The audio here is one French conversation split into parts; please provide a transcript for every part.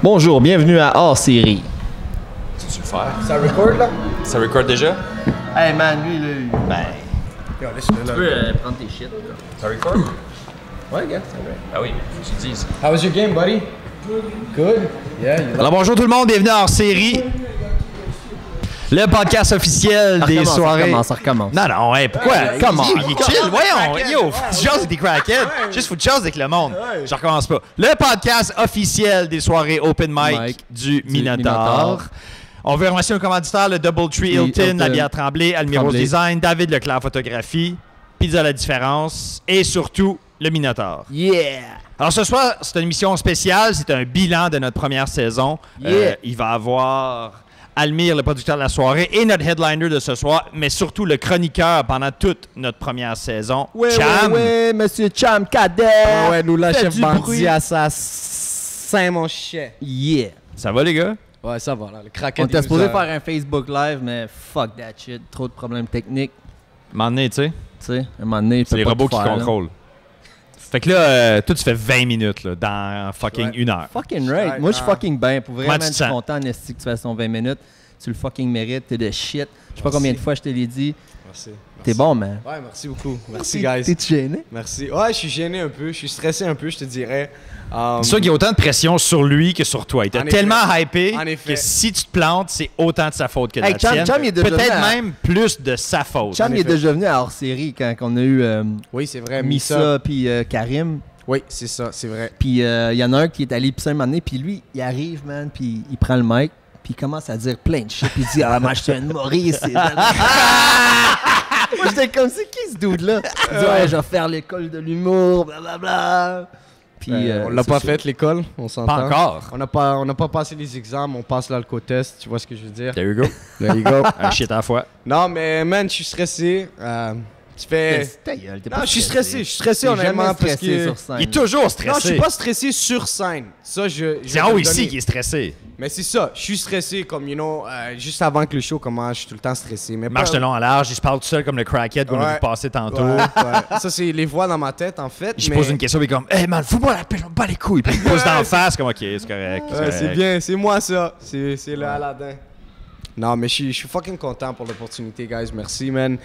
Bonjour, bienvenue à Hors Série. Tu le faire? Ça record là? Ça record déjà? Hey man, lui là. Ben. Yo, laisse-le là. Tu peux prendre tes shit. Là. Ça record? Ouais, gars, c'est vrai. Ah oui, faut que tu le dises. How was your game, buddy? Good. Yeah. Alors bonjour tout le monde, bienvenue à Hors Série. Le podcast officiel des soirées. Ça recommence. Non, non, hey, pourquoi? Comment? Il est chill, voyons. Yo, faut que tu jases avec des crackheads. Juste, faut que tu jases avec le monde. Je recommence pas. Le podcast officiel des soirées Open Mic du Minotaur. On veut remercier nos commanditaires, le Doubletree Hilton, la bière Tremblay, Almiro's Design, David Leclerc Photographie, Pizza La Différence et surtout le Minotaur. Yeah! Alors ce soir, c'est une émission spéciale. C'est un bilan de notre première saison. Il va y avoir Almir, le producteur de la soirée, et notre headliner de ce soir, mais surtout le chroniqueur pendant toute notre première saison, Cham. Ouais, monsieur Cham Cadet! Ouais, nous la Faites chef du bandit bruit. à sa Saint mon chien. Yeah! Ça va, les gars? Ouais, ça va là. Le On craquette. était supposé faire un Facebook Live, mais fuck that shit. Trop de problèmes techniques. Un moment donné, tu sais, Tu sais, à un moment donné, c'est les robots qui contrôlent. Fait que là, toi, tu fais 20 minutes là, dans fucking une heure. Fucking right. Moi, je suis fucking bien. Pour Comment vraiment, tu je te suis sens? content, Nesty, que tu fasses ton 20 minutes. Tu le fucking mérites. T'es de shit. Je sais pas combien de fois je te l'ai dit. Merci. T'es bon, man. Ouais, merci beaucoup. Merci, guys. T'es gêné? Merci. Ouais, je suis gêné un peu. Je suis stressé un peu, je te dirais. C'est sûr qu'il y a autant de pression sur lui que sur toi. Il t'a En effet. tellement hypé En effet. que si tu te plantes, c'est autant de sa faute que de Hey, la Cham, tienne. Cham, il est déjà Peut-être venu à- même plus de sa faute. Cham, En il est effet. déjà venu à hors-série quand on a eu Oui, c'est vrai. Missa puis Karim. Oui, c'est ça, c'est vrai. Puis il y en a un qui est allé pisser un moment donné, puis lui, il arrive, man, puis il prend le mic, puis il commence à dire plein de shit, puis il dit « Ah, moi, je suis un humoriste! » Moi, j'étais comme « C'est qui ce dude-là? » Il dit « Ouais, je vais faire l'école de l'humour, blablabla. » Puis On l'a c'est pas ça. fait l'école, on s'entend. Pas encore. On n'a pas passé les examens, on passe l'alco-test, tu vois ce que je veux dire? There you go. There you go. Un shit à la fois. Non, mais man, je suis stressé. Tu fais. Ta gueule, t'es Non, pas je suis stressé T'es honnêtement jamais parce stressé que. sur scène. Il est toujours Non, stressé. je suis pas stressé sur scène. Ça, je C'est vais en te haut le ici donner. qui est stressé. Mais c'est ça, je suis stressé comme, juste avant que le show commence, je suis tout le temps stressé. Mais Marche de long en large, il se parle tout seul comme le crackhead qu'on a Ouais. vu passer tantôt. Ouais, ouais. Ça, c'est les voix dans ma tête, en fait. Je mais... pose une question, il est comme « Hey man, fous-moi la pelle, on me bat les couilles. » Puis il me pousse d'en face, comme « Ok, c'est correct. Ouais, c'est bien, c'est moi ça. C'est le Aladdin. Non, mais je suis fucking content pour l'opportunité, guys. Merci, man.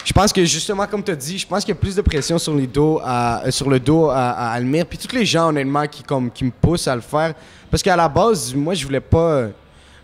Je pense que justement, comme tu as dit, je pense qu'il y a plus de pression sur le dos à Almir. Puis tous les gens, honnêtement, qui me poussent à le faire. Parce qu'à la base, moi, je voulais pas.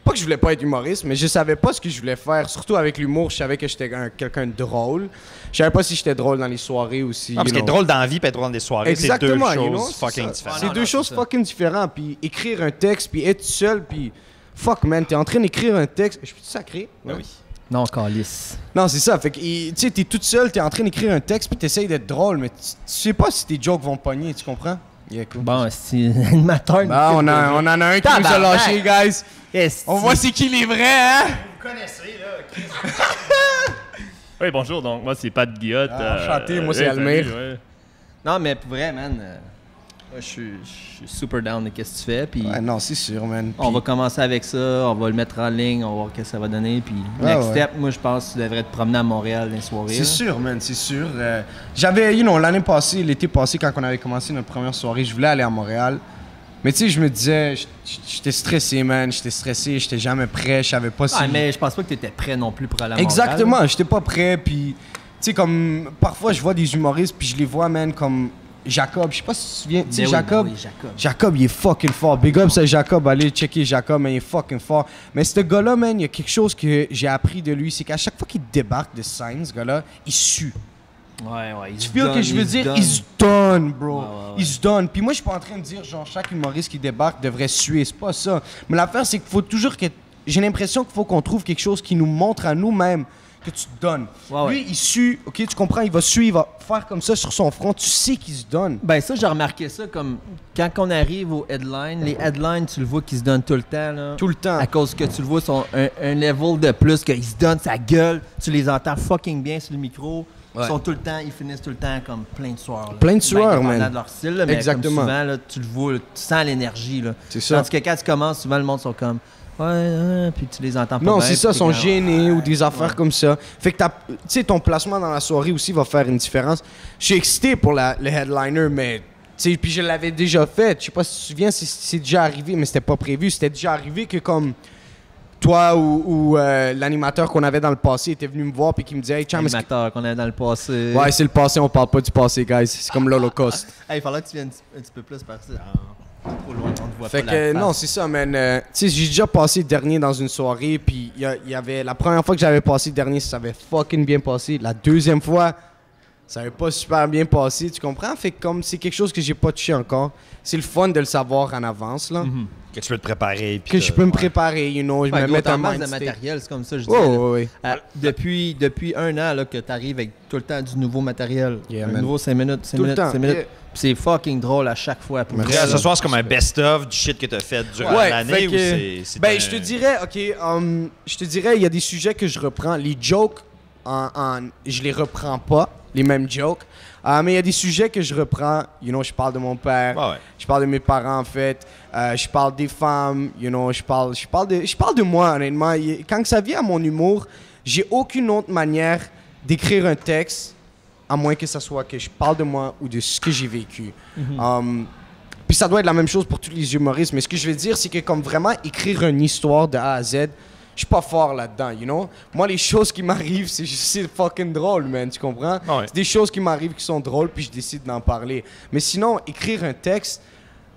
Pas que je voulais pas être humoriste, mais je savais pas ce que je voulais faire. Surtout avec l'humour, je savais que j'étais quelqu'un de drôle. Je savais pas si j'étais drôle dans les soirées aussi. Parce qu'il est drôle dans la vie et être drôle dans des soirées, c'est deux Exactement, choses c'est fucking ça. différentes. C'est deux choses fucking différentes. Puis écrire un texte, puis être seul, puis fuck man, t'es en train d'écrire un texte. Je peux-tu sacrer? Ben oui. Non, calice. Non, c'est ça. Fait que, tu sais, t'es toute seule, t'es en train d'écrire un texte, puis t'essayes d'être drôle, mais tu sais pas si tes jokes vont pogner, tu comprends? Yeah, cool. Bon, c'est animateur. Bah, on en a un qui nous a Tabarnak. lâché, guys. On voit c'est qui les vrais, hein? Vous connaissez, là, Oui, bonjour, donc moi c'est Pat Guillotte. Enchanté, moi, c'est ouais, Almir. salut, ouais. Non, mais pour vrai, man, moi, je suis super down de qu'est-ce que tu fais. Puis Ouais, non, c'est sûr, man. on va commencer avec ça, on va le mettre en ligne, on va voir ce que ça va donner. Puis next ouais. step, moi, je pense que tu devrais te promener à Montréal dans les soirées. C'est là. sûr, man, c'est sûr. J'avais, l'année passée, l'été passé, quand on avait commencé notre première soirée, je voulais aller à Montréal. Mais tu sais, je me disais, j'étais stressé, man, j'étais jamais prêt, je savais pas si... Ah, mais je pense pas que tu étais prêt non plus pour aller à Montréal. Exactement, j'étais pas prêt, puis... Tu sais, comme, parfois, je vois des humoristes, puis je les vois, man, comme Jacob. Je sais pas si tu te souviens, tu sais, Ben oui, Jacob. ben oui, Jacob. Jacob, il est fucking fort. Big up, c'est Jacob. Allez checker Jacob, man, il est fucking fort. Mais ce gars-là, man, il y a quelque chose que j'ai appris de lui, c'est qu'à chaque fois qu'il débarque de scène, ce gars-là, il sue. Ouais, ouais. Tu feel que je veux dire? He's done, bro. He's done. Puis moi, je suis pas en train de dire, genre, chaque humoriste qui débarque devrait suer. C'est pas ça. Mais l'affaire, c'est qu'il faut toujours que... J'ai l'impression qu'il faut qu'on trouve quelque chose qui nous montre à nous-mêmes que tu te donnes. Ouais, ouais. Lui, il sue, OK, tu comprends? Il va suer, il va faire comme ça sur son front. Tu sais qu'il se donne. Ben ça, j'ai remarqué ça comme quand on arrive aux headlines, les headlines, tu le vois qu'ils se donnent tout le temps. Là. Tout le temps. À cause que tu le vois, sont un level de plus, qu'ils se donnent sa gueule. Tu les entends fucking bien sur le micro. Ouais. Ils finissent tout le temps comme plein de soirs. là. Plein de soirs, dépendant man. de leur style, là, mais Exactement. comme souvent, là, tu le vois, là, tu sens l'énergie. Là. C'est ça. Tandis que quand tu commences, souvent le monde sont comme puis tu les entends pas Non, bien, c'est ça, puis sont t'es comme, gênés ou des affaires comme ça. Fait que tu sais, ton placement dans la soirée aussi va faire une différence. Je suis excité pour le headliner, mais sais, puis je l'avais déjà fait. Je sais pas si tu te souviens, c'est déjà arrivé, mais c'était pas prévu. C'était déjà arrivé que comme toi ou l'animateur qu'on avait dans le passé était venu me voir puis qui me disait « Hey, Cham, L'animateur qu'on avait dans le passé. Ouais, c'est le passé, on parle pas du passé, guys. C'est comme l'Holocauste. Hey, il fallait que tu viennes un petit peu plus par ça. Trop loin, on te voit Fait pas que la non, face. c'est ça, man. Tu sais, j'ai déjà passé dernier dans une soirée, puis il y avait la première fois que j'avais passé dernier, ça avait fucking bien passé. La deuxième fois, ça avait pas super bien passé, tu comprends? Fait que comme c'est quelque chose que j'ai pas touché encore, c'est le fun de le savoir en avance, là. Que tu peux te préparer. puis Que je peux me préparer, you know, je Ouais, me gros, mets t'as un masse de mindset. matériel, c'est comme ça, je dis. Ouais. Depuis un an là, que tu arrives avec tout le temps du nouveau matériel. Yeah, un man. nouveau 5 minutes, 5 Tout le minutes, temps, 5 minutes. yeah. Puis c'est fucking drôle à chaque fois. Pour Merci. vrai, Ce là. soir, c'est comme un best-of du shit que t'as fait durant Ouais, l'année fait ou que- c'est Ben, un- je te dirais, OK, je te dirais, il y a des sujets que je reprends. Les jokes, je les reprends pas, les mêmes jokes. Mais il y a des sujets que je reprends. You know, je parle de mon père. Ouais, ouais. Je parle de mes parents, en fait. Je parle des femmes. You know, je parle de moi, honnêtement. Quand ça vient à mon humour, j'ai aucune autre manière d'écrire un texte à moins que ça soit que je parle de moi ou de ce que j'ai vécu. Puis ça doit être la même chose pour tous les humoristes. Mais ce que je veux dire, c'est que comme vraiment écrire une histoire de A à Z, je suis pas fort là-dedans, you know? Moi, les choses qui m'arrivent, c'est fucking drôle, man, tu comprends? Ah ouais. C'est des choses qui m'arrivent qui sont drôles, puis je décide d'en parler. Mais sinon, écrire un texte,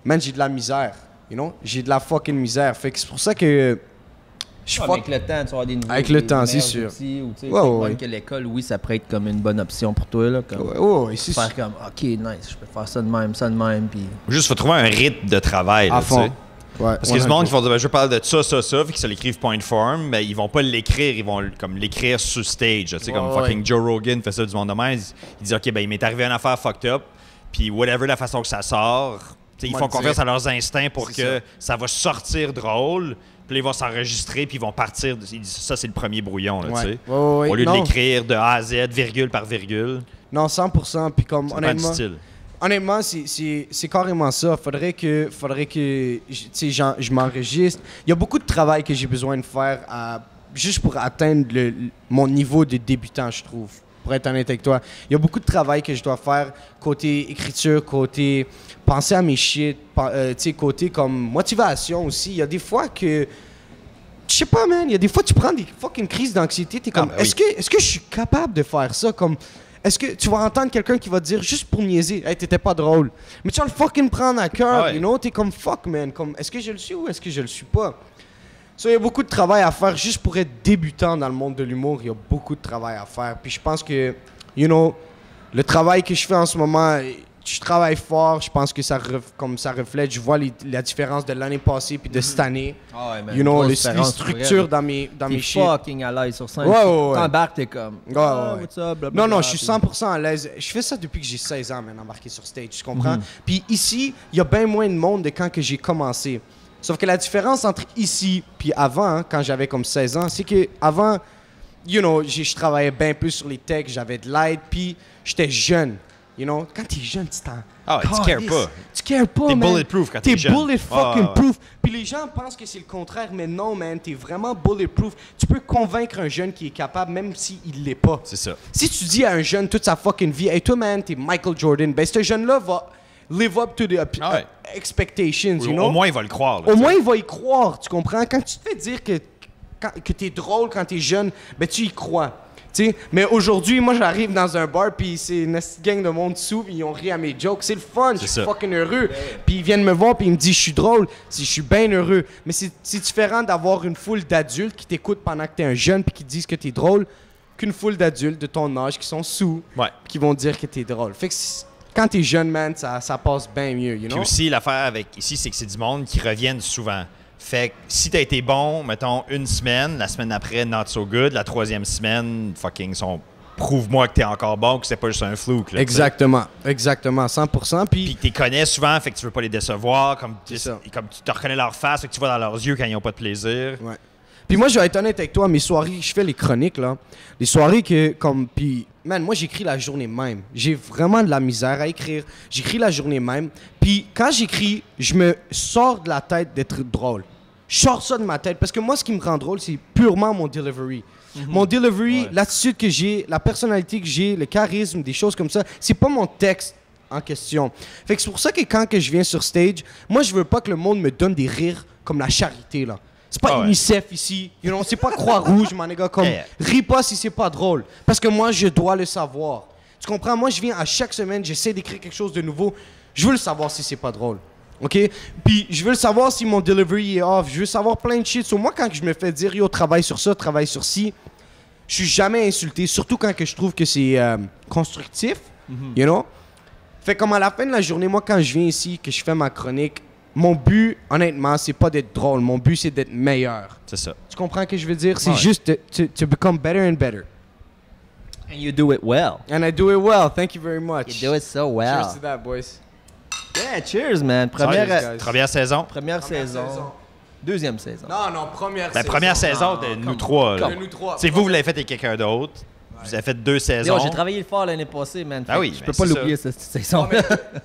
man, j'ai de la misère, you know? J'ai de la fucking misère. Fait que c'est pour ça que je Ouais, mais avec le temps, tu vas avoir des nouveaux. Avec le des temps, c'est meilleurs sûr. outils, ou, tu sais, Ouais, peut-être ouais. même que l'école, oui, ça pourrait être comme une bonne option pour toi. Là, comme Ouais, c'est faire comme, OK, nice, je peux faire ça de même, puis... Juste, faut trouver un rythme de travail. Là, à tu fond. sais. Ouais, Parce qu'il y a du monde qui vont dire, ben, je parle de ça, fait qu'ils se l'écrivent point form, mais ils vont pas l'écrire, ils vont comme l'écrire sur stage. Tu sais, comme Ouais, fucking Joe Rogan fait ça du monde de même. Il dit, OK, ben, il m'est arrivé une affaire fucked up, puis whatever la façon que ça sort, tu sais, ils Moi, font le confiance dire. à leurs instincts pour C'est que ça va sortir drôle, puis là, ils vont s'enregistrer, puis ils vont partir. Ils disent, ça, c'est le premier brouillon, là, tu sais. Ouais, Au lieu de non. l'écrire de A à Z, virgule par virgule, Non, 100%. Puis comme, ça dépend du honnêtement... style. Honnêtement, c'est carrément ça. Faudrait que tu sais, je m'enregistre. Il y a beaucoup de travail que j'ai besoin de faire juste pour atteindre mon niveau de débutant, je trouve. Pour être honnête avec toi, il y a beaucoup de travail que je dois faire côté écriture, côté penser à mes shit, tu sais, côté comme motivation aussi. Il y a des fois que je sais pas, man. Il y a des fois tu prends des fucking crises d'anxiété. T'es comme, ben oui. est-ce que je suis capable de faire ça comme est-ce que tu vas entendre quelqu'un qui va te dire juste pour niaiser, hey, t'étais pas drôle. Mais tu vas le fucking prendre à cœur, Ah ouais. you know? T'es comme fuck, man. Comme, est-ce que je le suis ou est-ce que je le suis pas? So, il y a beaucoup de travail à faire juste pour être débutant dans le monde de l'humour. Il y a beaucoup de travail à faire. Puis je pense que, you know, le travail que je fais en ce moment, je travaille fort. Je pense que ça reflète. Je vois la différence de l'année passée puis de cette année. Ah ouais, man, You know, grosse les différence pour structures elle. dans mes T'es shit. fucking à l'aise sur scène. Ouais. T'embarques, t'es comme, Ouais. what's up, blablabla, Non, je suis puis- 100% à l'aise. Je fais ça depuis que j'ai 16 ans, man, embarqué sur stage, tu comprends? Puis ici, il y a bien moins de monde de quand que j'ai commencé. Sauf que la différence entre ici puis avant, hein, quand j'avais comme 16 ans, c'est que avant, you know, je travaillais bien plus sur les textes, j'avais de l'aide, puis j'étais jeune. You know, quand t'es jeune, tu t'en... Ah ouais, tu cares Calisse. pas. Tu cares pas, T'es man. bulletproof quand t'es jeune. bullet fucking Ah, ouais. proof. Puis les gens pensent que c'est le contraire, mais non, man, t'es vraiment bulletproof. Tu peux convaincre un jeune qui est capable, même s'il l'est pas. C'est ça. Si tu dis à un jeune toute sa fucking vie, hey, toi, man, t'es Michael Jordan, ben, ce jeune-là va live up to the Ah ouais. expectations, Oui, you know? au moins, il va le croire. là, Au tu sais. moins, il va y croire, tu comprends? Quand tu te fais dire que t'es drôle quand t'es jeune, ben, tu y crois. Tu sais, mais aujourd'hui, moi, j'arrive dans un bar, puis c'est une gang de monde sous, puis ils ont ri à mes jokes. C'est le fun, je suis ça. fucking heureux. Puis ils viennent me voir, puis ils me disent, je suis drôle, je suis bien heureux. Mais c'est différent d'avoir une foule d'adultes qui t'écoutent pendant que t'es un jeune, puis qui te disent que t'es drôle, qu'une foule d'adultes de ton âge qui sont sous, Ouais. puis qui vont dire que t'es drôle. Fait que quand t'es jeune, man, ça passe bien mieux, you Puis know? aussi, l'affaire avec ici, c'est que c'est du monde qui reviennent souvent. Fait que si t'as été bon, mettons, une semaine, la semaine après, not so good, la troisième semaine, fucking, prouve-moi que t'es encore bon, que c'est pas juste un flou. Exactement, 100%. Puis que t'es connais souvent, fait que tu veux pas les décevoir, comme tu ça. te reconnais leur face, fait que tu vois dans leurs yeux quand ils ont pas de plaisir. Ouais. Puis moi, je vais être honnête avec toi, mes soirées, je fais les chroniques, là. Les soirées que, comme, puis, man, moi, j'écris la journée même. J'ai vraiment de la misère à écrire. J'écris la journée même. Puis quand j'écris, je me sors de la tête d'être drôle. Je sors ça de ma tête. Parce que moi, ce qui me rend drôle, c'est purement mon delivery. Mon delivery, l'attitude que j'ai, la personnalité que j'ai, le charisme, des choses comme ça, c'est pas mon texte en question. Fait que c'est pour ça que quand que je viens sur stage, moi, je veux pas que le monde me donne des rires comme la charité, là. C'est pas UNICEF ici, you know, c'est pas Croix-Rouge, mon gars, comme ris pas si c'est pas drôle. Parce que moi, je dois le savoir. Tu comprends? Moi, je viens à chaque semaine, j'essaie d'écrire quelque chose de nouveau. Je veux le savoir si c'est pas drôle. OK? Puis je veux le savoir si mon delivery est off. Je veux savoir plein de shit. So, moi, quand je me fais dire, yo, travaille sur ça, travaille sur ci, je suis jamais insulté, surtout quand que je trouve que c'est constructif, you know? Fait comme à la fin de la journée, moi, quand je viens ici, que je fais ma chronique, mon but, honnêtement, c'est pas d'être drôle. Mon but, c'est d'être meilleur. C'est ça. Tu comprends ce que je veux dire? C'est juste to become better and better. And you do it well. And I do it well. Thank you very much. You do it so well. Cheers to that, boys. Yeah, cheers, man. Première saison. Première saison. Deuxième saison. Non, première La saison. première saison de nous trois. là. De nous trois. C'est vous l'avez fait avec quelqu'un d'autre. Vous avez fait 2 saisons. J'ai travaillé fort l'année passée, man. Ah oui, je mais peux pas c'est l'oublier, cette saison.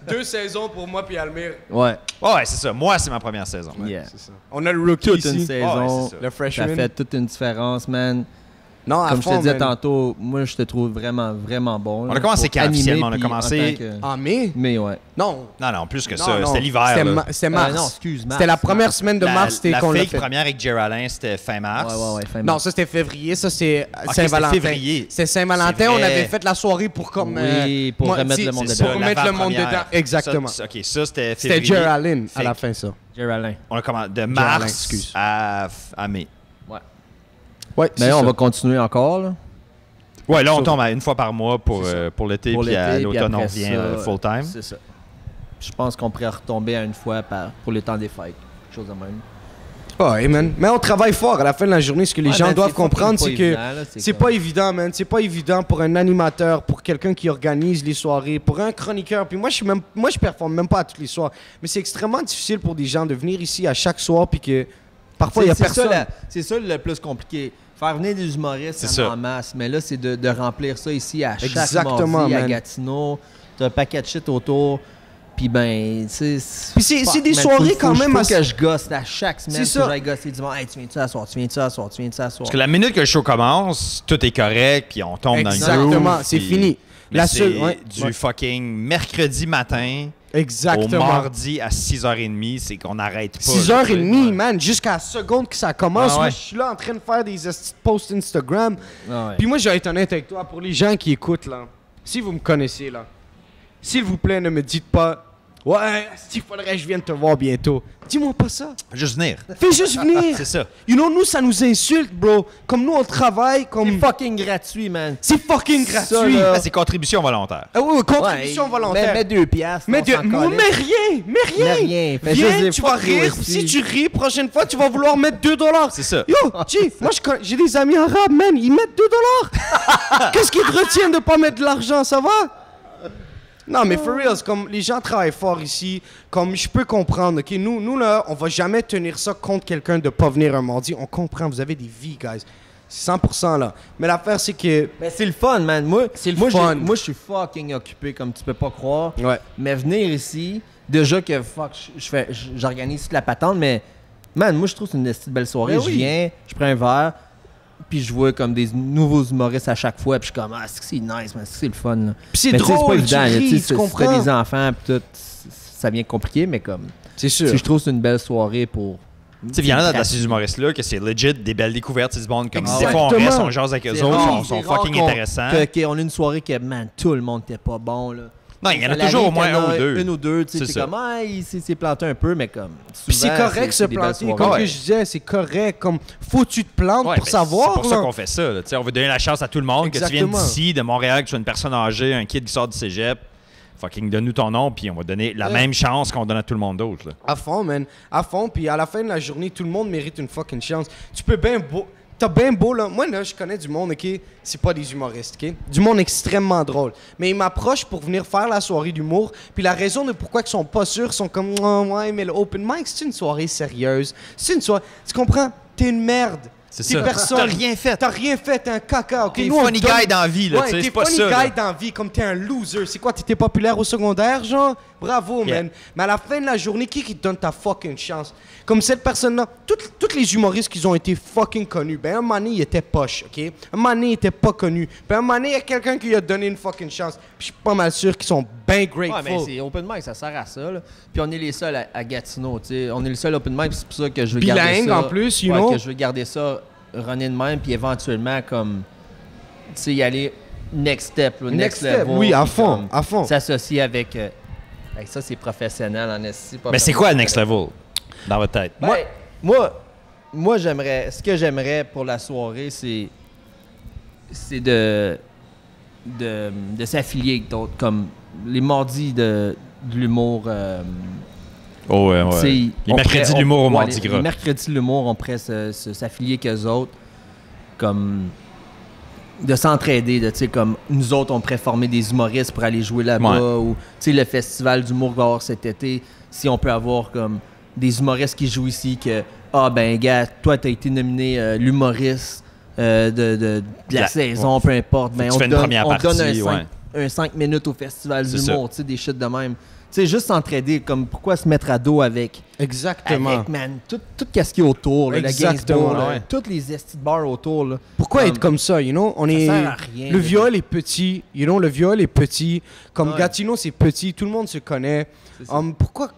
2 saisons pour moi puis Almir. Ouais. Ouais, c'est ça. Moi, c'est ma première saison. Yeah. C'est ça. On a le rookie Toute ici. une saison. c'est ça. Le freshman. Ça fait toute une différence, man. Non, à Comme je fond, te disais man. tantôt, moi, je te trouve vraiment, vraiment bon. On a commencé quand, officiellement? On a puis commencé- en tant que- En mai? Mais ouais. Non. Non, plus que Non, ça. non. C'était l'hiver. là. C'était mars. non, excuse, mars. C'était la première semaine de La- mars c'était la qu'on l'a fake fait. première avec Jerry Alain, c'était fin mars. Ouais, fin Non, mars. ça c'était février, ça c'est c'était Saint-Valentin. février. C'est Saint-Valentin, C'est on vrai. avait fait la soirée pour comme... Oui, pour remettre le monde C'est dedans. ça, Pour remettre le monde l'avant-première. dedans, exactement. Ça, OK, ça, c'était C'était février. Jerry Allen à Fait la que- fin, ça. Jerry Alain. On a commencé de Alain, mars excuse. à mai. Ouais. Ouais, Mais on va continuer encore, là. Ouais, là, on tombe à une fois par mois pour l'été, Pour puis à l'été, puis l'automne, on après revient ça, full-time. C'est ça. Je pense qu'on pourrait retomber à une fois pour le temps des fêtes. Quelque chose de même. Ouais, man. Mais on travaille fort à la fin de la journée. Ce que les gens doivent comprendre, c'est que c'est pas évident, man. C'est pas évident pour un animateur, pour quelqu'un qui organise les soirées, pour un chroniqueur. Puis moi, je performe même pas à tous les soirs. Mais c'est extrêmement difficile pour des gens de venir ici à chaque soir, puis que parfois il y a personne. C'est ça le plus compliqué. Faire venir des humoristes C'est ça. en masse, mais là, c'est de remplir ça ici à chaque Exactement, mardi à man. Gatineau. T'as un paquet de shit autour. Puis ben, tu sais... Puis c'est des man, soirées quand même Faut assez- que je gosse à chaque semaine. C'est Faut ça. que j'aille gosser du monde. Hey, tu viens-tu à soir? Tu viens-tu à soir? Tu viens-tu à soir? Parce que la minute que le show commence, tout est correct, puis on tombe dans le Exactement, groove, c'est puis- fini. Mais La c'est seule- ouais, du ouais. fucking mercredi matin au Exactement. mardi à 6h30, c'est qu'on n'arrête pas. 6h30, man, jusqu'à la seconde que ça commence. Ah ouais. Moi, je suis là en train de faire des esti de posts Instagram. Ah ouais. Puis moi, je vais être honnête avec toi, pour les gens qui écoutent, là, si vous me connaissez, là, s'il vous plaît, ne me dites pas « Ouais, il faudrait que je vienne te voir bientôt. » Dis-moi pas ça. Juste venir. Fais juste venir. C'est ça. You know, nous, ça nous insulte, bro. Comme nous, on travaille, comme... C'est fucking gratuit, man. C'est fucking Ça, gratuit. là. Ben, c'est contribution volontaire. Ah oui, contribution Ouais, volontaire. Mets 2 piastres. Mais, on s'en calisse. mais rien, mais rien. Mais rien. Fais Viens, juste dire tu vas fuck you rire. aussi. Si tu ris, prochaine fois, tu vas vouloir mettre $2. C'est ça. Yo, Chief, moi j'ai des amis arabes, man, ils mettent $2. Qu'est-ce qui te retient de pas mettre de l'argent, ça va? Non, mais for real, c'est comme les gens travaillent fort ici, comme je peux comprendre, ok? Nous là, on va jamais tenir ça contre quelqu'un de pas venir un mardi. On comprend, vous avez des vies, guys. C'est 100% là. Mais l'affaire, c'est que... Mais c'est le fun, man. C'est le fun. Moi, je suis fucking occupé, comme tu peux pas croire. Ouais. Mais venir ici, déjà que fuck, j'organise toute la patente, mais man, moi, je trouve que c'est une petite belle soirée. Ben Je oui. viens, je prends un verre, puis je vois comme des nouveaux humoristes à chaque fois, puis je suis comme, ah, c'est nice, man, c'est le fun. Là. Puis c'est Mais tu sais, drôle, c'est pas évident, là, tu ris, tu sais, tu si t'as comprends? des enfants, puis tout, ça devient compliqué, mais comme, C'est sûr. si je trouve que c'est une belle soirée pour... Tu sais, il y en a dans ces humoristes-là que c'est legit des belles découvertes. C'est du monde comme des Exactement. fois on reste, on jase avec eux C'est autres, rare, ils sont c'est rare fucking qu'on- intéressants. qu'on a une soirée que, man, tout le monde était pas bon, là. Non, il y en a Ça toujours au arrive moins qu'il y en un a ou deux. Une ou deux, tu sais, C'est c'est ça. comme, ah, il s'est planté un peu, mais comme. Puis c'est souvent, correct se des belles planter, soirées. comme Ouais. que je disais, c'est correct. Comme, faut que tu te plantes Ouais, pour ben, savoir. C'est pour ça là. qu'on fait ça. Là. Tu sais, on veut donner la chance à tout le monde, que tu viennes Exactement. d'ici, de Montréal, que tu sois une personne âgée, un kid qui sort du cégep. Fucking donne-nous ton nom, puis on va donner la même chance qu'on donne à tout le monde d'autre. là. À fond, man. À fond. Puis à la fin de la journée, tout le monde mérite une fucking chance. Tu peux bien beau. T'as bien beau, là. Moi, là, je connais du monde, OK? C'est pas des humoristes, OK? Du monde extrêmement drôle. Mais ils m'approchent pour venir faire la soirée d'humour. Puis la raison de pourquoi ils sont pas sûrs, sont comme, oh, ouais, mais le open mic, c'est une soirée sérieuse. C'est une soirée. Tu comprends? T'es une merde. C'est T'es ça. personne. T'as rien fait. T'as rien fait, t'es un caca, OK? T'es Nous, on funny te donne- guy dans la vie, là. Ouais, tu sais, t'es c'est pas funny ça. là. guy dans la vie, comme t'es un loser. C'est quoi, t'étais populaire au secondaire, genre? Bravo, man. Mais à la fin de la journée, qui te donne ta fucking chance? Comme cette personne-là, tous les humoristes qui ont été fucking connus, ben un moment donné, ils étaient poches, OK? Un moment donné, ils étaient pas connus. Ben un moment donné, il y a quelqu'un qui lui a donné une fucking chance. Puis je suis pas mal sûr qu'ils sont bien grateful. Ouais, mais c'est open mic, ça sert à ça, là. Puis on est les seuls à Gatineau, tu sais. On est le seul open mic, c'est pour ça que je veux garder ça. Bilingue, en plus, you know? Que je veux garder ça running de même, puis éventuellement, comme, tu sais, y aller next step, là, next level. Oui, à fond, à fond. S'associer avec ça, c'est professionnel en SC. Mais c'est quoi le next level dans votre tête? Ben, moi j'aimerais, ce que j'aimerais pour la soirée, c'est de s'affilier avec d'autres, comme les mardis de l'humour. Oh ouais. Les mercredis de l'humour au Mardi Gras. Les mercredis de l'humour, on pourrait s'affilier avec eux autres, comme de s'entraider, tu sais, comme nous autres, on pourrait former des humoristes pour aller jouer là-bas, ou tu sais, le festival d'humour qu'il va y avoir cet été, si on peut avoir comme des humoristes qui jouent ici, que ben gars, toi t'as été nominé l'humoriste de la saison, peu importe, ben on donne un 5 minutes au festival d'humour, tu sais, des shit de même. Tu sais, juste s'entraider, comme pourquoi se mettre à dos avec... Exactement. Avec, man, tout ce qui est autour, là, exactement, la Gainsbourg, toutes les estis de bars autour. Là. Pourquoi être comme ça, you know? Ça sert à rien. Le viol est petit, you know? Le viol est petit. Comme Gatineau, c'est petit. Tout le monde se connaît. Pourquoi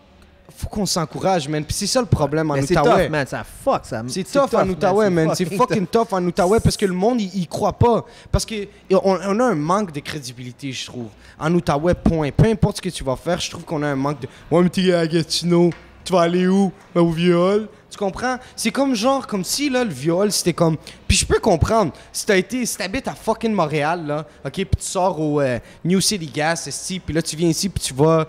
faut qu'on s'encourage, man? Puis c'est ça le problème en Outaouais. C'est tough, man. C'est tough en Outaouais, man. C'est fucking tough en Outaouais parce que le monde, il croit pas. Parce qu'on a un manque de crédibilité, je trouve. En Outaouais, point. Peu importe ce que tu vas faire, je trouve qu'on a un manque de... Ouais, mais t'es à Gatineau. Tu vas aller où? Au viol? Tu comprends? C'est comme genre, comme si, là, le viol, c'était comme... Puis je peux comprendre. Si t'habites à fucking Montréal, là, OK, puis tu sors au New City Gas, puis là, tu viens ici, puis tu vas...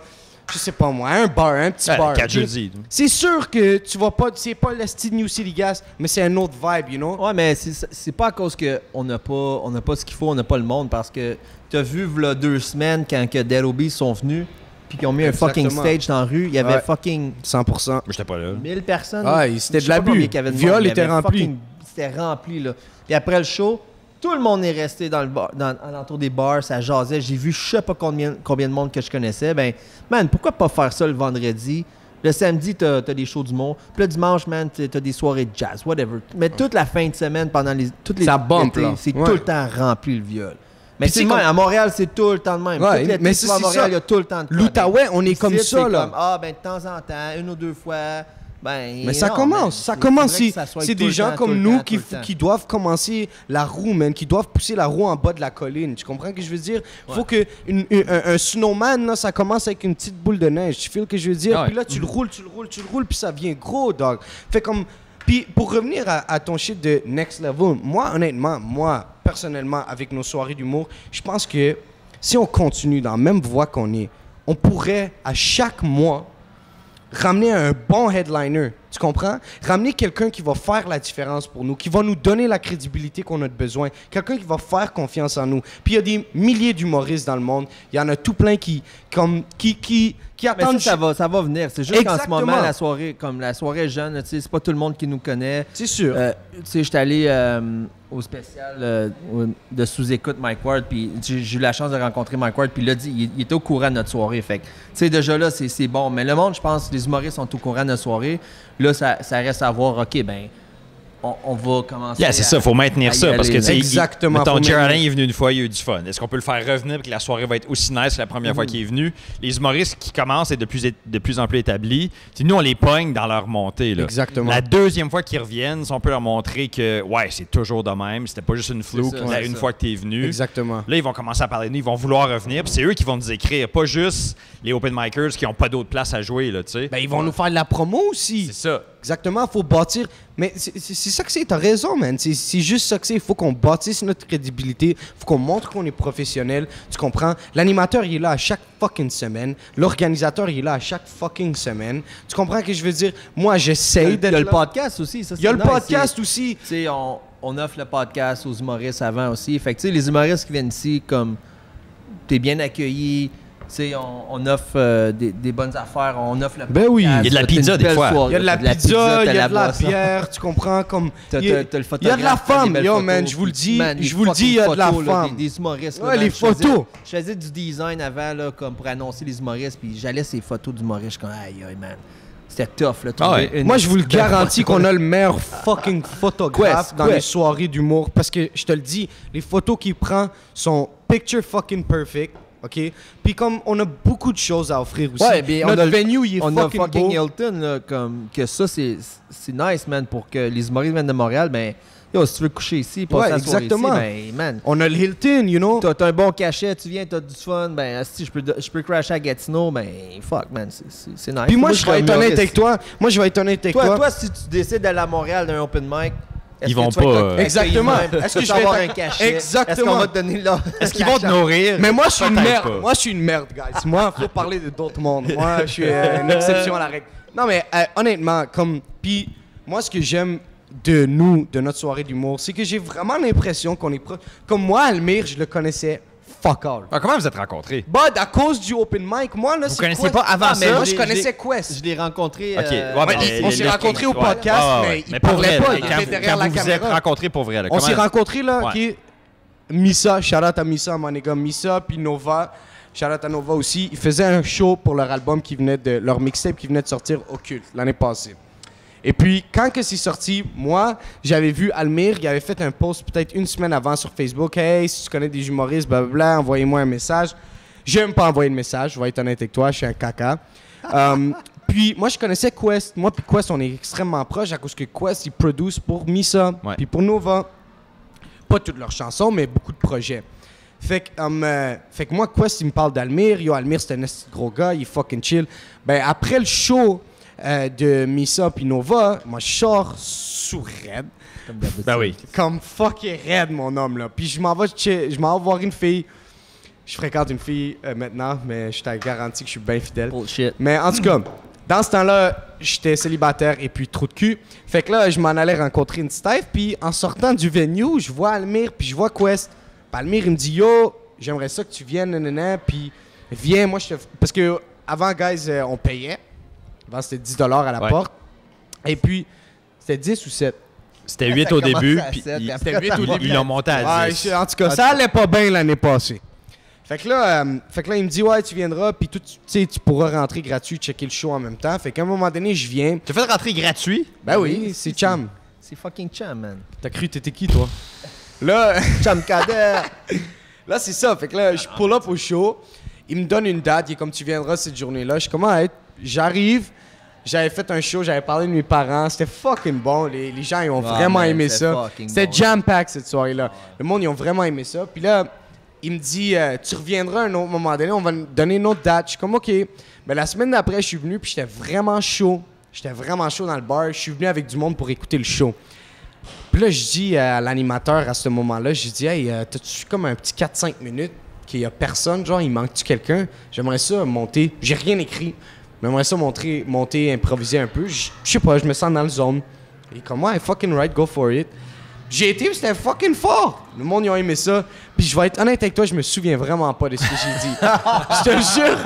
Je sais pas moi, un petit bar. 4 jeudis. C'est sûr que tu vas pas... C'est pas le style New City Gas, mais c'est un autre vibe, you know? Ouais, mais c'est pas à cause qu'on n'a pas ce qu'il faut, on n'a pas le monde, parce que t'as vu, là, 2 semaines, quand que Dead Obies sont venus, puis qu'ils ont mis un fucking stage dans la rue, il y avait fucking... 100%. Mais j'étais pas là. 1000 personnes. Ah, c'était de l'abus. Viol était rempli. C'était rempli, là. Puis après le show... Tout le monde est resté dans le bar, alentour des bars, ça jasait. J'ai vu je sais pas combien de monde que je connaissais. Ben, man, pourquoi pas faire ça le vendredi? Le samedi, t'as des shows d'humour. Puis le dimanche, man, t'as des soirées de jazz, whatever. Mais toute la fin de semaine, pendant toutes les... Ça bombe, là. C'est tout le temps rempli, le viol. Mais c'est comme... à Montréal, c'est tout le temps de même. Ouais, mais c'est à Montréal, il y a tout le temps de l'Outaouais, on est comme ça, là. Ben, de temps en temps, 1 ou 2 fois... Ben, mais ça commence, c'est des gens comme nous qui doivent commencer la roue, man, qui doivent pousser la roue en bas de la colline. Tu comprends ce que je veux dire? Faut que un snowman, là, ça commence avec une petite boule de neige. Tu fais ce que je veux dire? Puis là, tu le roules, puis ça devient gros, dog. Fait comme... Puis pour revenir à ton shit de next level, moi, honnêtement, personnellement, avec nos soirées d'humour, je pense que si on continue dans la même voie qu'on est, on pourrait, à chaque mois, ramener un bon headliner, tu comprends? Ramener quelqu'un qui va faire la différence pour nous, qui va nous donner la crédibilité qu'on a besoin, quelqu'un qui va faire confiance en nous. Puis il y a des milliers d'humoristes dans le monde, il y en a tout plein qui attendent... Mais ça va venir, c'est juste qu'en ce moment, la soirée jeune, c'est pas tout le monde qui nous connaît. C'est sûr. Tu sais, j'étais allé au spécial de sous-écoute Mike Ward, puis j'ai eu la chance de rencontrer Mike Ward, puis il était au courant de notre soirée. Fait que, tu sais, déjà là, c'est bon. Mais le monde, je pense, les humoristes sont au courant de notre soirée. Là, ça reste à voir, OK, ben, on va commencer. C'est ça, il faut maintenir ça. Parce que, tu sais, exactement. Mettons, Jerry Alain est venu une fois, il a eu du fun. Est-ce qu'on peut le faire revenir et que la soirée va être aussi nice que la première fois qu'il est venu? Les humoristes qui commencent à être de plus en plus établis, nous, on les pogne dans leur montée. Là. Exactement. La deuxième fois qu'ils reviennent, si on peut leur montrer que, c'est toujours de même, c'était pas juste une flouque une fois que tu es venu. Exactement. Là, ils vont commencer à parler de nous, ils vont vouloir revenir, puis c'est eux qui vont nous écrire, pas juste les open micers qui n'ont pas d'autre place à jouer. Là, ben, ils vont nous faire de la promo aussi. C'est ça. Exactement, il faut bâtir. Mais c'est ça que c'est, t'as raison, man. C'est juste ça que c'est. Il faut qu'on bâtisse notre crédibilité. Il faut qu'on montre qu'on est professionnel. Tu comprends? L'animateur, il est là à chaque fucking semaine. L'organisateur, il est là à chaque fucking semaine. Tu comprends ce que je veux dire? Moi, j'essaye d'être là. Il y a le podcast aussi. Il y a le podcast aussi. Tu sais, on offre le podcast aux humoristes avant aussi. Fait que, tu sais, les humoristes qui viennent ici, comme, t'es bien accueilli. On offre des bonnes affaires, on offre le Ben oui. podcast, Il y a de la t'as pizza, une des belle fois. soirée, Il y a de la t'as pizza, il y t'as a de la boisson. bière, tu comprends? Comme, T'as il y a le de la photographe, t'as femme, des belles yo, photos. man, je vous le dis, Man, je vous le dis, il y a de la fucking photos, là, femme. des humoristes. là, Ouais, man, les photos. Je faisais du design avant, là, comme pour annoncer les humoristes, puis j'allais ces photos d'humoristes, je suis comme, aïe, aïe, man. C'était tough, là. ouais. Moi, je vous le garantis qu'on a le meilleur fucking photographe Quest, dans les soirées d'humour. Parce que, je te le dis, les photos qu'il prend sont picture fucking perfect. OK? Puis comme on a beaucoup de choses à offrir aussi. Ouais, bien, notre on a venue, il est on a fucking fucking beau. Hilton, là, comme que ça, c'est nice, man, pour que les humoristes viennent de Montréal, ben, yo, si tu veux coucher ici, passer Ouais, la soirée exactement. ici, ben, man, On a le Hilton, you know? t'as un bon cachet, tu viens, t'as du fun, ben, si je peux crasher à Gatineau, ben, fuck, man, c'est nice. Puis moi, je suis vais un être honnête humoriste. avec toi. Moi, je vais être honnête avec toi. Toi, si tu décides d'aller à Montréal d'un open mic, est-ce Ils que vont tu vas pas, être Exactement. Est-ce que je je vais avoir être- un cachet? Exactement. Est-ce qu'on va te donner là? Est-ce qu'ils vont te nourrir? Mais moi, je suis une Peut-être merde. pas. Moi, je suis une merde, guys. Moi, faut parler d'autres mondes. Moi, je suis une exception à la règle. Non, mais honnêtement, comme... Puis, moi, ce que j'aime de nous, de notre soirée d'humour, c'est que j'ai vraiment l'impression qu'on est proche. Comme moi, Almir, je le connaissais fuck all. Ah, comment vous êtes rencontrés? Bud, à cause du open mic, moi, là, Vous c'est connaissiez Quest. pas avant Ah, mais ça? moi, Je je l'ai- connaissais Quest. Je l'ai rencontré. OK. Ouais, mais on s'est rencontrés au ouais. podcast, Ah, ouais. mais il Mais pour parlait vrai, pas, là, il quand, était derrière quand la vous vous êtes caméra. rencontrés pour vrai, là, On s'est comment- rencontrés, là, Ouais. OK? Missa, shout-out à Missa, mon gars, Missa, puis Nova, shout-out à Nova aussi. Ils faisaient un show pour leur album qui venait de... leur mixtape qui venait de sortir Occulte l'année passée. Et puis, quand que c'est sorti, moi, j'avais vu Almir, il avait fait un post peut-être une semaine avant sur Facebook. « Hey, si tu connais des humoristes, blablabla, envoyez-moi un message. » J'aime pas envoyer de message, je vais être honnête avec toi, je suis un caca. Puis, moi, je connaissais Quest. Moi puis Quest, on est extrêmement proches à cause que Quest, ils produisent pour Missa, Ouais. puis pour Nova. Pas toutes leurs chansons, mais beaucoup de projets. Fait que moi, Quest, il me parle d'Almir. Yo, Almir, c'est un esti de gros gars, il est fucking chill. Ben, après le show de Missa puis Nova, moi, je sors sous raide. Ben oui. Comme fucking raide, mon homme, là. Puis je m'en vais voir une fille. Je fréquente une fille maintenant, mais je t'ai garanti que je suis bien fidèle. Bullshit. Mais en tout cas, dans ce temps-là, j'étais célibataire et puis trou de cul. Fait que là, je m'en allais rencontrer une Steph. Puis en sortant du venue, je vois Almir puis je vois Quest. Puis Almir, il me dit « Yo, j'aimerais ça que tu viennes, nanana. Puis viens, moi, je te... » Parce que avant, guys, on payait. Avant, c'était 10 $ à la Ouais. porte. Et puis, c'était 10 ou 7. C'était 8 au début, commençait à puis 7, ils- puis après, C'était 8 au ils début. ils l'ont monté à Ouais, 10. en tout cas, ça allait pas bien l'année passée. Fait que là, il me dit, ouais, tu viendras, puis tu sais, tu pourras rentrer gratuit, checker le show en même temps. Fait qu'à un moment donné, je viens. Tu as fait rentrer gratuit? Ben oui, c'est Cham. C'est fucking chum, man. T'as cru, t'étais qui, toi? Là, Chum cadet. là c'est ça. Fait que là, je pull up au show. Il me donne une date. Il est comme, tu viendras cette journée-là. Je suis comme, ah, j'arrive. J'avais fait un show, j'avais parlé de mes parents. C'était fucking bon. Les gens, ils ont vraiment man, aimé c'était ça. fucking C'était bon. jam-pack cette soirée-là. Le monde, ils ont vraiment aimé ça. Puis là, il me dit, tu reviendras à un autre moment donné, on va nous donner une autre date. Je suis comme, OK. Mais la semaine d'après, je suis venu, puis j'étais vraiment chaud. J'étais vraiment chaud dans le bar. Je suis venu avec du monde pour écouter le show. Puis là, je dis à l'animateur à ce moment-là, je dis, hey, t'as-tu comme un petit 4-5 minutes qu'il y a personne, genre, il manque-tu quelqu'un? J'aimerais ça monter. J'ai rien écrit. Mais j'aimerais ça monter, improviser un peu. Je sais pas, je me sens dans le zone. Et comme, ouais, fucking right, go for it. J'ai été, puis c'était fucking fort. Le monde, ils ont aimé ça. Puis je vais être honnête avec toi, je me souviens vraiment pas de ce que j'ai dit. Je te le jure.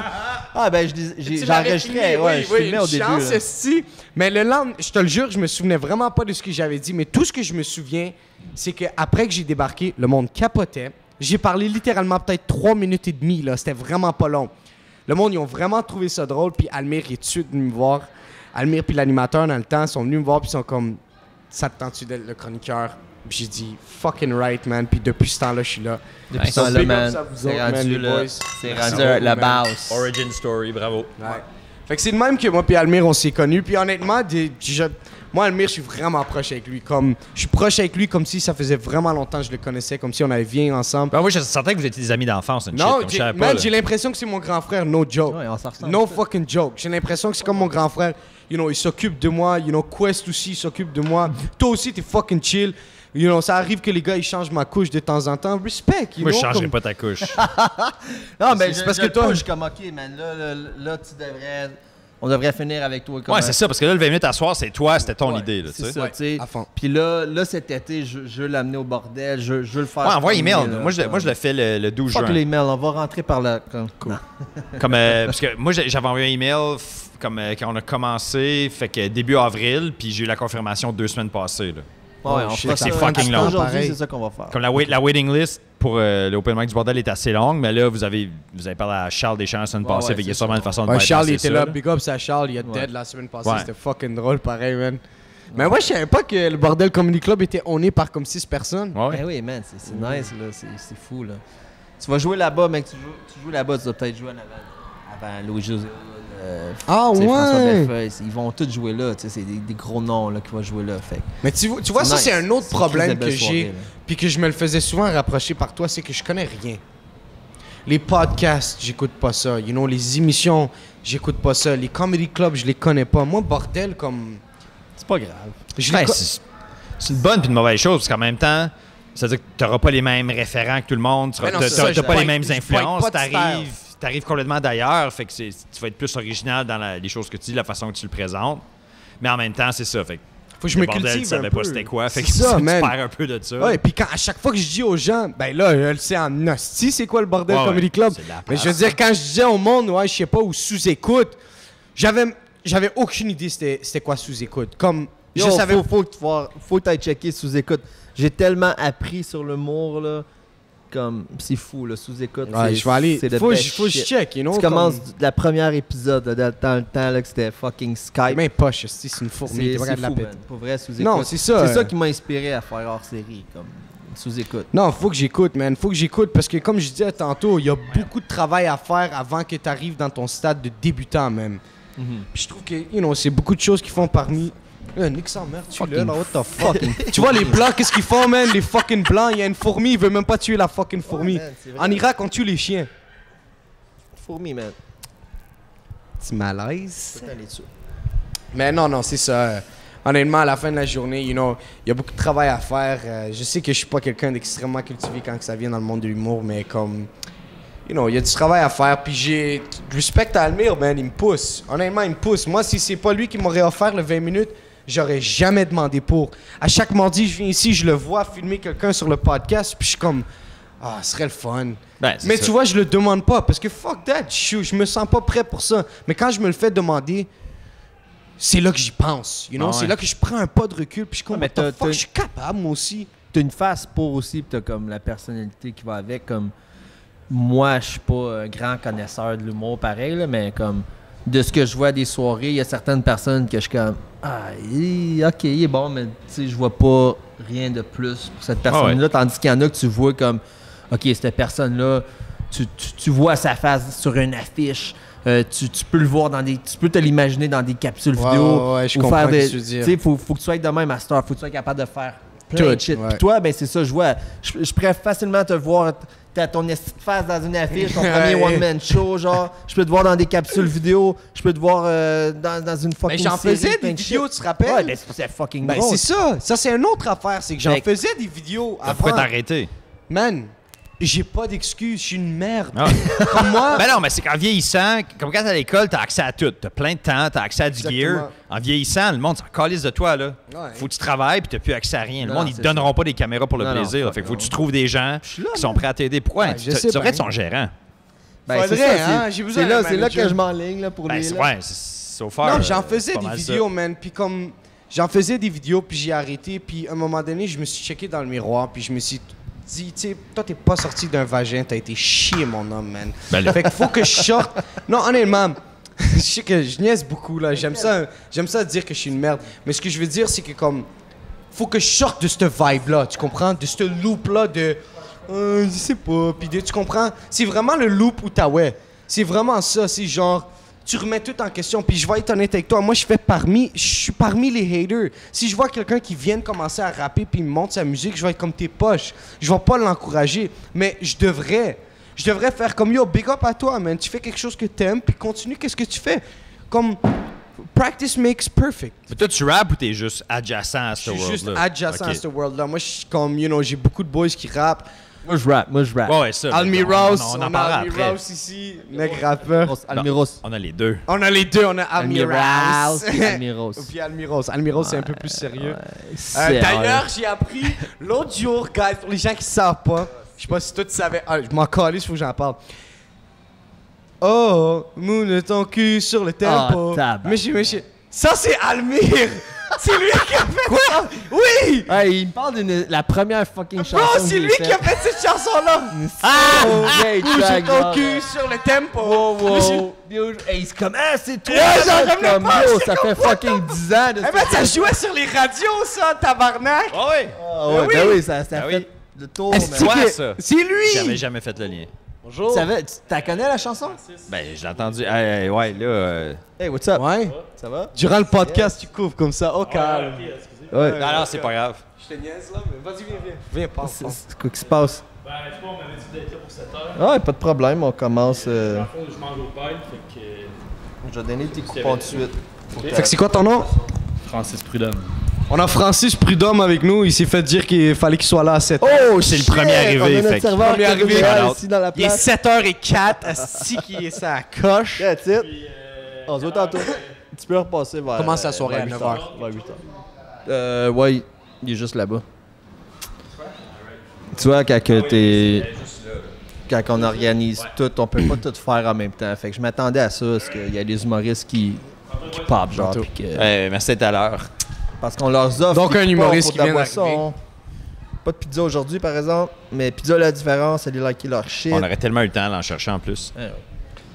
Ah, ben, j'enregistrais, ouais, je filmais au début. Chance, là. esti. Mais le lendemain, je te le jure, je me souvenais vraiment pas de ce que j'avais dit. Mais tout ce que je me souviens, c'est qu'après que j'ai débarqué, le monde capotait. J'ai parlé littéralement peut-être 3 minutes et demie, là. C'était vraiment pas long. Le monde, ils ont vraiment trouvé ça drôle. Puis Almir est tout de suite venu me voir. Almir puis l'animateur, dans le temps, sont venus me voir. Puis ils sont comme, ça te tente-tu d'être le chroniqueur? Puis j'ai dit, fucking right, man. Puis depuis ce temps-là, je suis là. Depuis Nice. ce temps-là, Big man, ups à vous c'est autres, man, rendu, les là, boys. c'est Merci rendu beaucoup, la man. base. Origin story, bravo. Ouais. Fait que c'est de même que moi et Almir, on s'est connus. Puis honnêtement, moi, Almir, je suis vraiment proche avec lui. Comme, je suis proche avec lui comme si ça faisait vraiment longtemps que je le connaissais, comme si on avait bien ensemble. Ben oui, je sentais que vous étiez des amis d'enfance, une shit, Non, comme je savais pas. man, là. j'ai l'impression que c'est mon grand frère, no joke. Ouais, on s'en ressemble. No fucking joke. J'ai l'impression que c'est comme mon grand frère. You know, il s'occupe de moi. You know, Quest aussi, il s'occupe de moi. Toi aussi, t'es fucking chill. You know, ça arrive que les gars, ils changent ma couche de temps en temps. Respect, you Moi, je know, changerai comme- pas ta couche. Non, mais C'est parce que toi- je suis comme, OK, man, là, tu devrais... on devrait finir avec toi. Ouais, c'est ça, parce que là, le 20 minutes à soir, c'était ton idée. Là, c'est ça, tu sais. à fond. Puis là, cet été, je veux l'amener au bordel, je veux le faire. Ouais, envoie email. Moi, je le fais le 12 juin. Fuck l'email, on va rentrer par là. Cool. Parce que moi, j'avais envoyé un email quand on a commencé, fait que début avril, puis j'ai eu la confirmation 2 semaines passées. Là. Ouais, on fera c'est ça. fucking long. Aujourd'hui, c'est ça qu'on va faire. Comme la waiting list pour l'Open Mic du bordel est assez longue, mais là, vous avez parlé à Charles Deschamps la semaine passée, fait qu'il y a sûrement une façon de bypasser Charles, il était ça, là. Big up, c'est Charles. Il a dead la semaine passée. C'était fucking drôle, pareil, man. Mais moi, je savais pas que le Bordel Comedy Club était owné par comme 6 personnes. Ouais. Ben oui, man, c'est nice, là. C'est fou, là. Tu vas jouer là-bas, mec. Tu joues là-bas, tu vas peut-être jouer avant Louis-José. François Bellefeuille, ils vont tous jouer là. C'est des gros noms là, qui vont jouer là. Fait. Mais tu vois, ça, c'est un autre problème que j'ai. Là. Puis que je me le faisais souvent rapprocher par toi, c'est que je connais rien. Les podcasts, j'écoute pas ça. Les émissions, j'écoute pas ça. Les comedy clubs, je les connais pas. Moi, bordel, comme... C'est pas grave. C'est une bonne puis une mauvaise chose, parce qu'en même temps, c'est-à-dire que tu n'auras pas les mêmes référents que tout le monde, tu n'auras pas les mêmes influences, t'arrives complètement d'ailleurs, fait que tu vas être plus original dans les choses que tu dis, la façon que tu le présentes. Mais en même temps, c'est ça. Fait faut que je me bordel, cultive tu savais un pas peu. c'était quoi. Fait que ça, tu man. perds un peu de ça. Ouais, puis à chaque fois que je dis aux gens, ben là, je le sais en hostie, c'est quoi le Bordel Comedy Club? Mais je veux dire, quand je disais au monde, ouais, je sais pas, ou sous-écoute, j'avais aucune idée c'était quoi sous-écoute. Comme, je savais... Faut que tu ailles checker sous-écoute. J'ai tellement appris sur l'humour, là. Comme, c'est fou, là, sous-écoute. Ouais, je vais aller. Faut que je check, Tu commences la première épisode, là, dans le temps là, que c'était fucking Skype. Même poche, c'est une fourmi. C'est fou, man. Pour vrai, sous-écoute. Non, c'est ça. C'est ça qui m'a inspiré à faire hors-série, comme sous-écoute. Non, faut que j'écoute, man. Faut que j'écoute parce que, comme je disais tantôt, il y a beaucoup de travail à faire avant que tu arrives dans ton stade de débutant, même. Puis je trouve que, c'est beaucoup de choses qui font parmi... Nick sa mère, tu là, what the fuck? Tu vois, les blancs, qu'est-ce qu'ils font, man? Les fucking blancs, il y a une fourmi, ils veulent même pas tuer la fucking fourmi. Man, en Irak, on tue les chiens. Fourmi, man. Petit malaise. Faut aller dessus. Mais non, c'est ça. Honnêtement, à la fin de la journée, il y a beaucoup de travail à faire. Je sais que je suis pas quelqu'un d'extrêmement cultivé quand ça vient dans le monde de l'humour, mais comme... il y a du travail à faire, puis j'ai respect à Almir, man, il me pousse. Honnêtement, il me pousse. Moi, si c'est pas lui qui m'aurait offert le 20 minutes, j'aurais jamais demandé pour. À chaque mardi, je viens ici, je le vois filmer quelqu'un sur le podcast, puis je suis comme, ce serait le fun. Mais tu vois, je le demande pas, parce que fuck that, je me sens pas prêt pour ça. Mais quand je me le fais demander, c'est là que j'y pense, c'est là que je prends un pas de recul, puis je suis comme, je suis capable, moi aussi. T'as une face pour aussi, puis t'as comme la personnalité qui va avec, comme... Moi, je suis pas un grand connaisseur de l'humour pareil, là, mais comme de ce que je vois des soirées, il y a certaines personnes que je suis comme ok, il est bon, mais tu sais, je vois pas rien de plus pour cette personne-là, tandis qu'il y en a que tu vois comme ok, cette personne-là, tu vois sa face sur une affiche, tu peux le voir tu peux te l'imaginer dans des capsules vidéo. Ouais, je comprends ce que tu veux dire. Tu sais, faut que tu sois de même à Star, faut que tu sois capable de faire plein de shit. Puis toi, ben c'est ça, je vois. Je pourrais facilement te voir. T'as ton face dans une affiche, ton premier one-man show, genre. Je peux te voir dans des capsules vidéo. Je peux te voir dans une fucking série. Mais j'en faisais des vidéos, tu te rappelles? Ouais, ben c'est fucking drôle. C'est ça. Ça, c'est une autre affaire. C'est que j'en faisais des vidéos avant. Pourquoi t'arrêter? Man, j'ai pas d'excuses. Je suis une merde. Comme moi. Ben non, mais c'est qu'en vieillissant, comme quand t'es à l'école, t'as accès à tout. T'as plein de temps, t'as accès à du gear. En vieillissant, le monde s'en calisse de toi, là. Faut que tu travailles puis t'as plus accès à rien. Le monde, ils te donneront pas des caméras pour le plaisir. Fait que faut que tu trouves des gens qui sont prêts à t'aider. Pourquoi? Tu devrais être son gérant. Ben, c'est ça, j'ai besoin c'est là que je m'enligne, là, pour les... Ouais, c'est offert. Non, j'en faisais des vidéos, man. Puis comme... J'en faisais des vidéos, puis j'ai arrêté. Puis à un moment donné, je me suis checké dans le miroir, puis je me suis dit, tu sais, toi, t'es pas sorti d'un vagin, t'as été chié, mon homme, man. Fait qu'il faut que je sorte. Non, honnêtement, je sais que je niaise beaucoup, là. J'aime ça dire que je suis une merde. Mais ce que je veux dire, c'est que comme... Faut que je sorte de cette vibe-là, tu comprends? De ce loop-là de... je sais pas. Puis tu comprends? C'est vraiment le loop Outaouais. C'est vraiment ça. C'est genre... Tu remets tout en question. Puis je vais être honnête avec toi. Moi, je suis parmi les haters. Si je vois quelqu'un qui vient de commencer à rapper puis il me montre sa musique, je vais être comme tes poches. Je vais pas l'encourager. Mais je devrais faire comme yo, big up à toi, man. Tu fais quelque chose que t'aimes puis continue. Qu'est-ce que tu fais? Comme... Practice makes perfect. Mais toi, tu rappes ou t'es juste adjacent à ce world-là? Je suis juste adjacent à ce world-là. Moi, je suis comme, j'ai beaucoup de boys qui rappent. Moi, je rap. Ouais, ça. Almiros, on on en a parlera après. Almiros ici, mec rappeur. Almiros. On a les deux. On a les deux, on a Almiros. Almiros. Puis Almiros. Almiros, c'est un peu plus sérieux. C'est D'ailleurs, j'ai appris l'autre jour, guys, pour les gens qui savent pas, je sais pas si toi tu savais, je m'en calisse, faut que j'en parle. Oh, moule ton cul sur le tempo. Monsieur. Ça, c'est Almir! C'est lui qui a fait ça! Oui! Hey, il me parle de la première fucking chanson. Bro, c'est lui qui a fait cette chanson-là! Bouge ton cul sur le tempo! Wow. Hey, c'est comme, c'est toi! j'en revenais Comme, pas, yo, c'est ça fait fucking 10 ans. Eh ben, ça jouait sur les radios, ça, tabarnak! Ah oui. Ben oui, ça a fait oui. le tour. Est-ce man. que- Toi, ça. C'est lui! J'avais jamais fait le lien. Bonjour! Tu savais, tu connais la chanson? Ben, je l'ai entendu. Ouais, là. Hey, what's up? Ouais? Ça va? Durant le podcast, tu couvres comme ça, au calme. Ouais. Non, c'est pas grave. Je te niaise là, mais vas-y, viens. Viens, passe. C'est quoi qui se passe? Ben, je sais pas, on m'avait dit d'être là pour 7 heures. Ouais, pas de problème, on commence. Dans le fond, je mange au paille, fait que. Je vais donner tes coupons tout de suite. Fait que c'est quoi ton nom? Francis Prudhomme. On a Francis Prudhomme avec nous. Il s'est fait dire qu'il fallait qu'il soit là à 7h. Oh, c'est le premier arrivé, On a notre fait que- serveur Premier Kevin arrivé. Réal Alors, ici dans la Il est place. 7h04. Asti qui est ça coche. That's it. On se voit tantôt. Tu peux repasser vers. Commence la soirée à 8 9h. heures. Vers 8 heures. Ouais, il est juste là-bas. Tu vois, quand que t'es. Quand on organise tout, on peut pas tout faire en même temps. Fait que je m'attendais à ça, parce qu'il y a des humoristes qui pop, genre. Puis que- Merci d'être à l'heure. parce qu'on leur offre. Donc, des un coupons humoriste pour qui de la vient boisson. Pas de pizza aujourd'hui, par exemple. Mais pizza, la différence, elle est liker leur shit. On aurait tellement eu le temps d'en chercher en plus.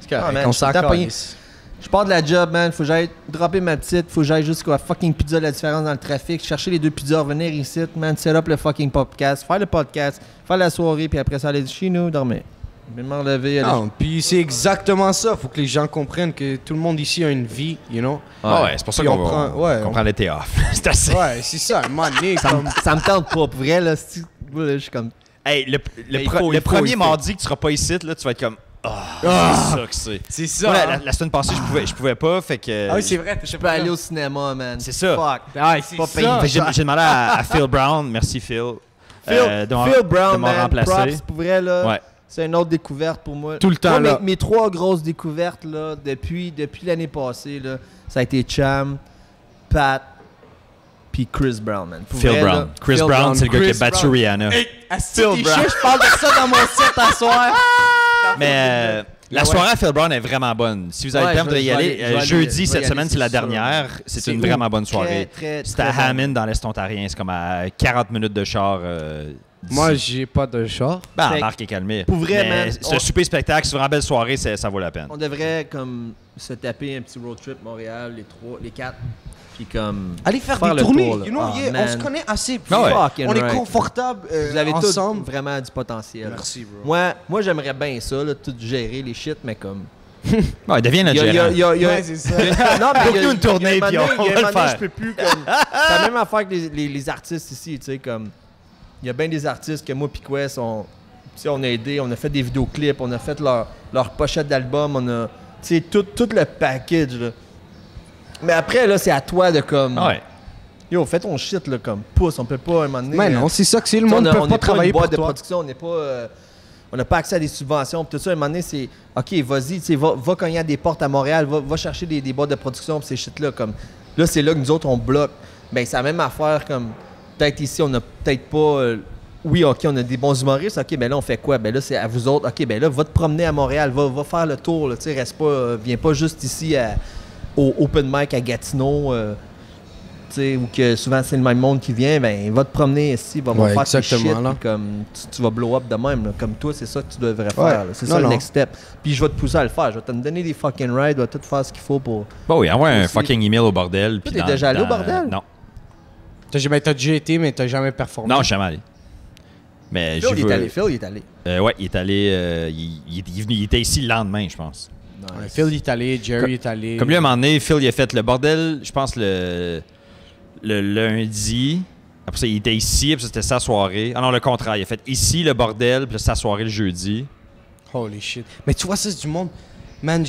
C'est correct, man, on je suis s'en tout le temps pogné. calisse. Je pars de la job, man. Faut que j'aille dropper ma petite. Faut que j'aille jusqu'à fucking pizza, la différence dans le trafic. Chercher les deux pizzas, revenir ici, man. Set up le fucking podcast. Faire le podcast. Faire la soirée. Puis après ça, aller chez nous, dormir. Je vais me relever. Aller... Non, puis c'est exactement ça. Faut que les gens comprennent que tout le monde ici a une vie, you know? Ouais, c'est pour ça Puis qu'on on prend- ouais, qu'on on- prend l'été off. C'est assez. Ouais, c'est ça. Un moment donné, comme... Ça me tente pas, pour vrai, là. Je suis comme. Hey, le il faut, premier il faut. mardi que tu seras pas ici, là, tu vas être comme. Ah, c'est ça que c'est. C'est ça. Moi, hein? la semaine passée, je pouvais pas, fait que. Ah oui, c'est vrai. Je peux aller au cinéma, man. C'est ça. Fuck. Ah, c'est Pas payé. ça. Fait que j'ai demandé à Phil Brown, merci Phil, Phil de Brown, m'avoir man. remplacé. Props, pour vrai, là. Ouais. C'est une autre découverte pour moi. Tout le temps, Moi, là. mes trois grosses découvertes, là, depuis l'année passée, là, ça a été Cham, Pat, puis Chris Brown, man. Pour Phil vrai, Brown. là, Chris Phil Brown, Brown. c'est le gars qui a Chris battu Brown. Rihanna. Asti, t'es chaud, je parle de ça dans mon set à soir. Mais la soirée à Phil Brown est vraiment bonne. Si vous avez Ouais, le temps, vous je devez y vais aller. aller- je vais aller- Jeudi, je vais y cette aller, semaine, c'est la c'est sûr. dernière. C'est C'est une où? vraiment bonne Très, soirée. très, C'est à très Hammond, dans l'Est ontarien. C'est comme à 40 minutes de char. d'ici. Moi, j'ai pas de char. Ben, Fait- embarque et calmé. pour vrai, Mais man, c'est un super spectacle. C'est une vraiment belle soirée. Ça vaut la peine. On devrait comme se taper un petit road trip Montréal, les quatre, puis comme Allez faire le des tournées. tour, là. You know, Ah, yeah, on man. se connaît assez. Ah ouais. Fucking On est right. confortable Vous avez ensemble. tous vraiment du potentiel. Merci, bro. Moi j'aimerais bien ça, là, tout gérer les shit, mais comme. Ouais, deviens notre gérant. Ouais, c'est ça. Non, mais Book-nous une tournée, puis on va le faire. Je peux plus comme. C'est la même affaire que les artistes ici, tu sais, comme. Il y a bien des artistes que moi, puis Quest, on a aidé, on a fait des vidéoclips, on a fait leur pochette d'album, on a. Tu sais, tout le package, là. Mais après, là, c'est à toi de comme. Ouais. Yo, fais ton shit, là, comme pousse, on peut pas à un moment donné. Mais non, c'est ça que c'est. Le on monde ne a- peut on pas n'est travailler une pour boîte de toi. production, on n'est pas. On n'a pas accès à des subventions. Puis tout ça, à un moment donné, c'est OK, vas-y, tu sais, va cogner à des portes à Montréal, va chercher des boîtes de production, puis ces shit-là. Comme, là, c'est là que nous autres, on bloque. Ben, c'est la même affaire comme. Peut-être ici, on n'a peut-être pas. Oui, OK, on a des bons humoristes. OK, ben là, on fait quoi? Ben là, c'est à vous autres. OK, ben là, va te promener à Montréal, va faire le tour. Tu sais, reste pas. Viens pas juste ici au Open Mic à Gatineau. Tu sais, ou que souvent c'est le même monde qui vient, ben va te promener ici, va Ouais, faire tes shit, exactement, là. puis comme tu vas blow up de même, là. Comme toi, c'est ça que tu devrais faire, Ouais. là. C'est Non, ça le non. next step. Puis je vais te pousser à le faire, je vais te donner des fucking rides, je vais tout faire ce qu'il faut pour... Bon, oui, envoie un Aussi. fucking email au bordel. Toi, puis t'es déjà allé au bordel? Non. T'as déjà été, mais t'as jamais performé. Non, je suis jamais allé. Mais Phil, je il veux... est allé, Phil, il est allé. Ouais, il est allé. Il est venu, il était ici le lendemain, je pense. Ouais, Phil est allé, Jerry est allé. Comme lui, à un moment donné, Phil, il a fait le bordel, je pense, le lundi. Après ça, il était ici, puis ça, c'était sa soirée. Ah non, le contraire. Il a fait ici le bordel, puis sa soirée le jeudi. Holy shit. Mais tu vois, ça, c'est du monde. Man,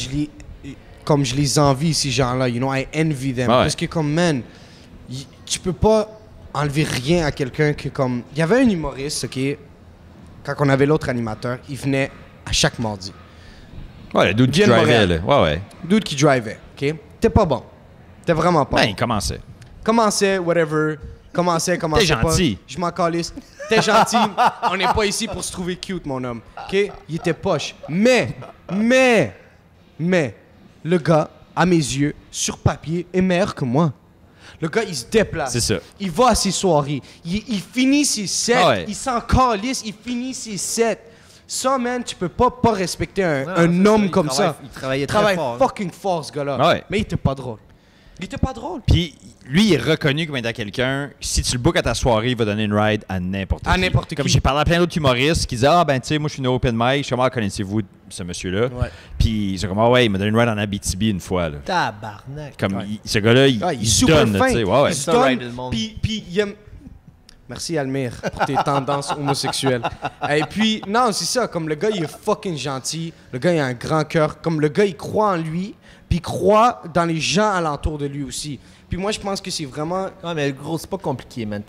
comme je les envie, ces gens-là. You know, I envy them. Ouais. Parce que, comme, man, tu peux pas enlever rien à quelqu'un que, comme. Il y avait un humoriste, OK? quand on avait l'autre animateur, il venait à chaque mardi. Ouais, le dude qui Viens de drivait, là. Montréal. Ouais. Dude qui drivait, OK? T'es pas bon. T'es vraiment pas Ben, bon. il commençait. Commençait, whatever. Commençait pas. T'es gentil. Je m'en calisse. T'es gentil. On n'est pas ici pour se trouver cute, mon homme. OK? Il était poche. Mais, le gars, à mes yeux, sur papier, est meilleur que moi. Le gars, il se déplace. C'est ça. Il va à ses soirées. Il finit ses sets. Ah ouais. Il s'en calisse. Il finit ses sets. Ça, man, tu peux pas respecter un c'est homme ça, comme ça. Il travaillait Il très travaille fort. fucking fort, ce gars-là. Ouais. Mais il était pas drôle. Il était pas drôle. Puis lui, il est reconnu comme étant quelqu'un. Si tu le bookes à ta soirée, il va donner une ride à n'importe qui. À n'importe Comme qui. j'ai parlé à plein d'autres humoristes qui disaient ah, ben, tu sais, moi, je suis une open mic. Je suis comment connaissez-vous ce monsieur-là? Ouais. Puis ils sont comme ah, ouais, il m'a donné une ride en Abitibi une fois. Là. Tabarnak. Comme Ouais. ce gars-là, il Ah, il est se super donne. là, fin. tu sais. Ouais, ouais. Il se Ça donne, ride le monde. puis il aime... Merci Almir pour tes tendances homosexuelles. Et puis, non, c'est ça, comme le gars, il est fucking gentil. Le gars, il a un grand cœur. Comme le gars, il croit en lui, puis il croit dans les gens alentour de lui aussi. Puis moi, je pense que c'est vraiment... Non, mais gros, c'est pas compliqué, man.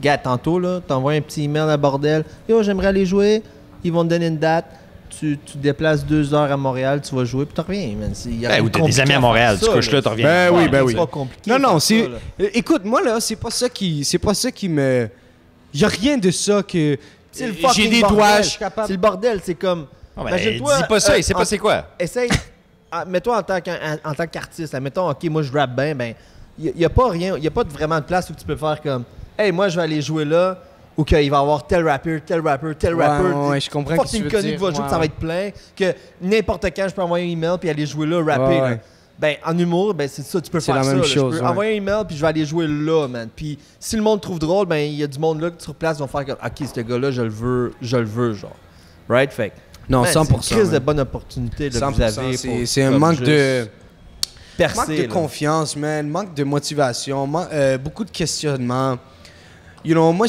Gars, tantôt, là, t'envoies un petit email à bordel. Yo, j'aimerais aller jouer. Ils vont te donner une date. Tu te déplaces 2 heures à Montréal, tu vas jouer, puis t'en reviens, man. Ben, ou t'as des amis à Montréal, tu couches là, t'en reviens. Ben oui, ben oui. C'est pas compliqué. Non, non, faire c'est... ça, là. Écoute, moi, là, c'est pas ça qui me... Il y a rien de ça que... C'est le J'ai fucking des bordel. doigts, je suis capable... C'est le bordel, c'est comme... Oh, ben, Imagine-toi, dis pas ça, il sait pas c'est quoi. Essaye... Mets-toi en tant qu'artiste, mettons, OK, moi, je rappe bien, ben... Il n'y a pas rien, il y a pas vraiment de place où tu peux faire comme... Hey, moi, je vais aller jouer là... Ou qu'il va y avoir tel rappeur, Ouais, je comprends ce que tu fucking veux connu dire. qui va jouer, Ouais, puis ça va être plein. Que n'importe quand, je peux envoyer un email puis aller jouer là, rapper. Ouais, là. ouais. Ben, en humour, ben, c'est ça, tu peux C'est faire la ça. même là. chose, Je peux ouais. envoyer un email puis je vais aller jouer là, man. Puis si le monde trouve drôle, ben, il y a du monde là que sur place vont faire comme, OK, ce gars-là, je le veux, genre. Right? Fait que, Non, man, 100%. c'est une crise de man. bonne opportunité là, que vous 100%, avez. c'est un manque de... percer, Manque de là. confiance, man. Manque de motivation. Beaucoup de questionnements. You know, moi,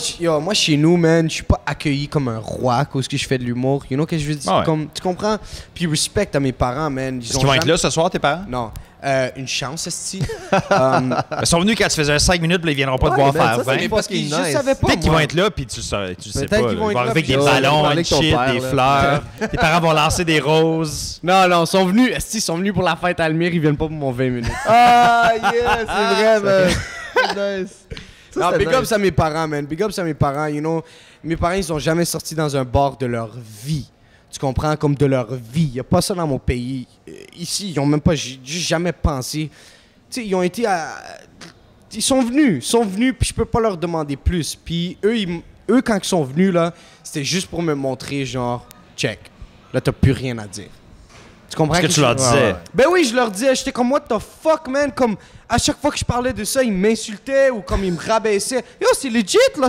chez nous, man, je suis pas accueilli comme un roi à cause que je fais de l'humour. You know, que je veux dire? Ouais. Comme, tu comprends? Puis respect à mes parents, man. Est-ce qu'ils vont être là ce soir, tes parents? Non. Une chance, esti. Ils sont venus quand tu faisais 5 minutes, puis ils viendront pas te Ouais, voir ben, faire ça, 20. c'est parce qu'ils fucking je nice. savais pas, Peut-être qu'ils moi. vont être là, puis tu sais Peut-être pas. qu'ils là. vont Ils être vont là, arriver avec puis des ils vont ballons, parler un avec ton shit, père, des là. fleurs. Tes parents vont lancer des roses. Non, ils sont venus. Esti, ils sont venus pour la fête à Almir. Ils viennent pas pour mon 20 minutes. Ah, yeah, c'est vrai, man. C'est nice. Ça, Non, c'est big nice. ups à mes parents, man. Big ups à mes parents, you know. Mes parents, ils ont jamais sorti dans un bar de leur vie. Tu comprends? Comme de leur vie. Il n'y a pas ça dans mon pays. Ici, ils ont même pas... J'ai jamais pensé... Tu sais, ils ont été à... Ils sont venus, puis je peux pas leur demander plus. Puis eux, quand ils sont venus, là, c'était juste pour me montrer, genre, check. Là, t'as plus rien à dire. Tu comprends? Ce que tu leur disais. Ben oui, je leur disais, j'étais comme, what the fuck, man? Comme, à chaque fois que je parlais de ça, ils m'insultaient ou comme ils me rabaissaient. Yo, c'est legit, là.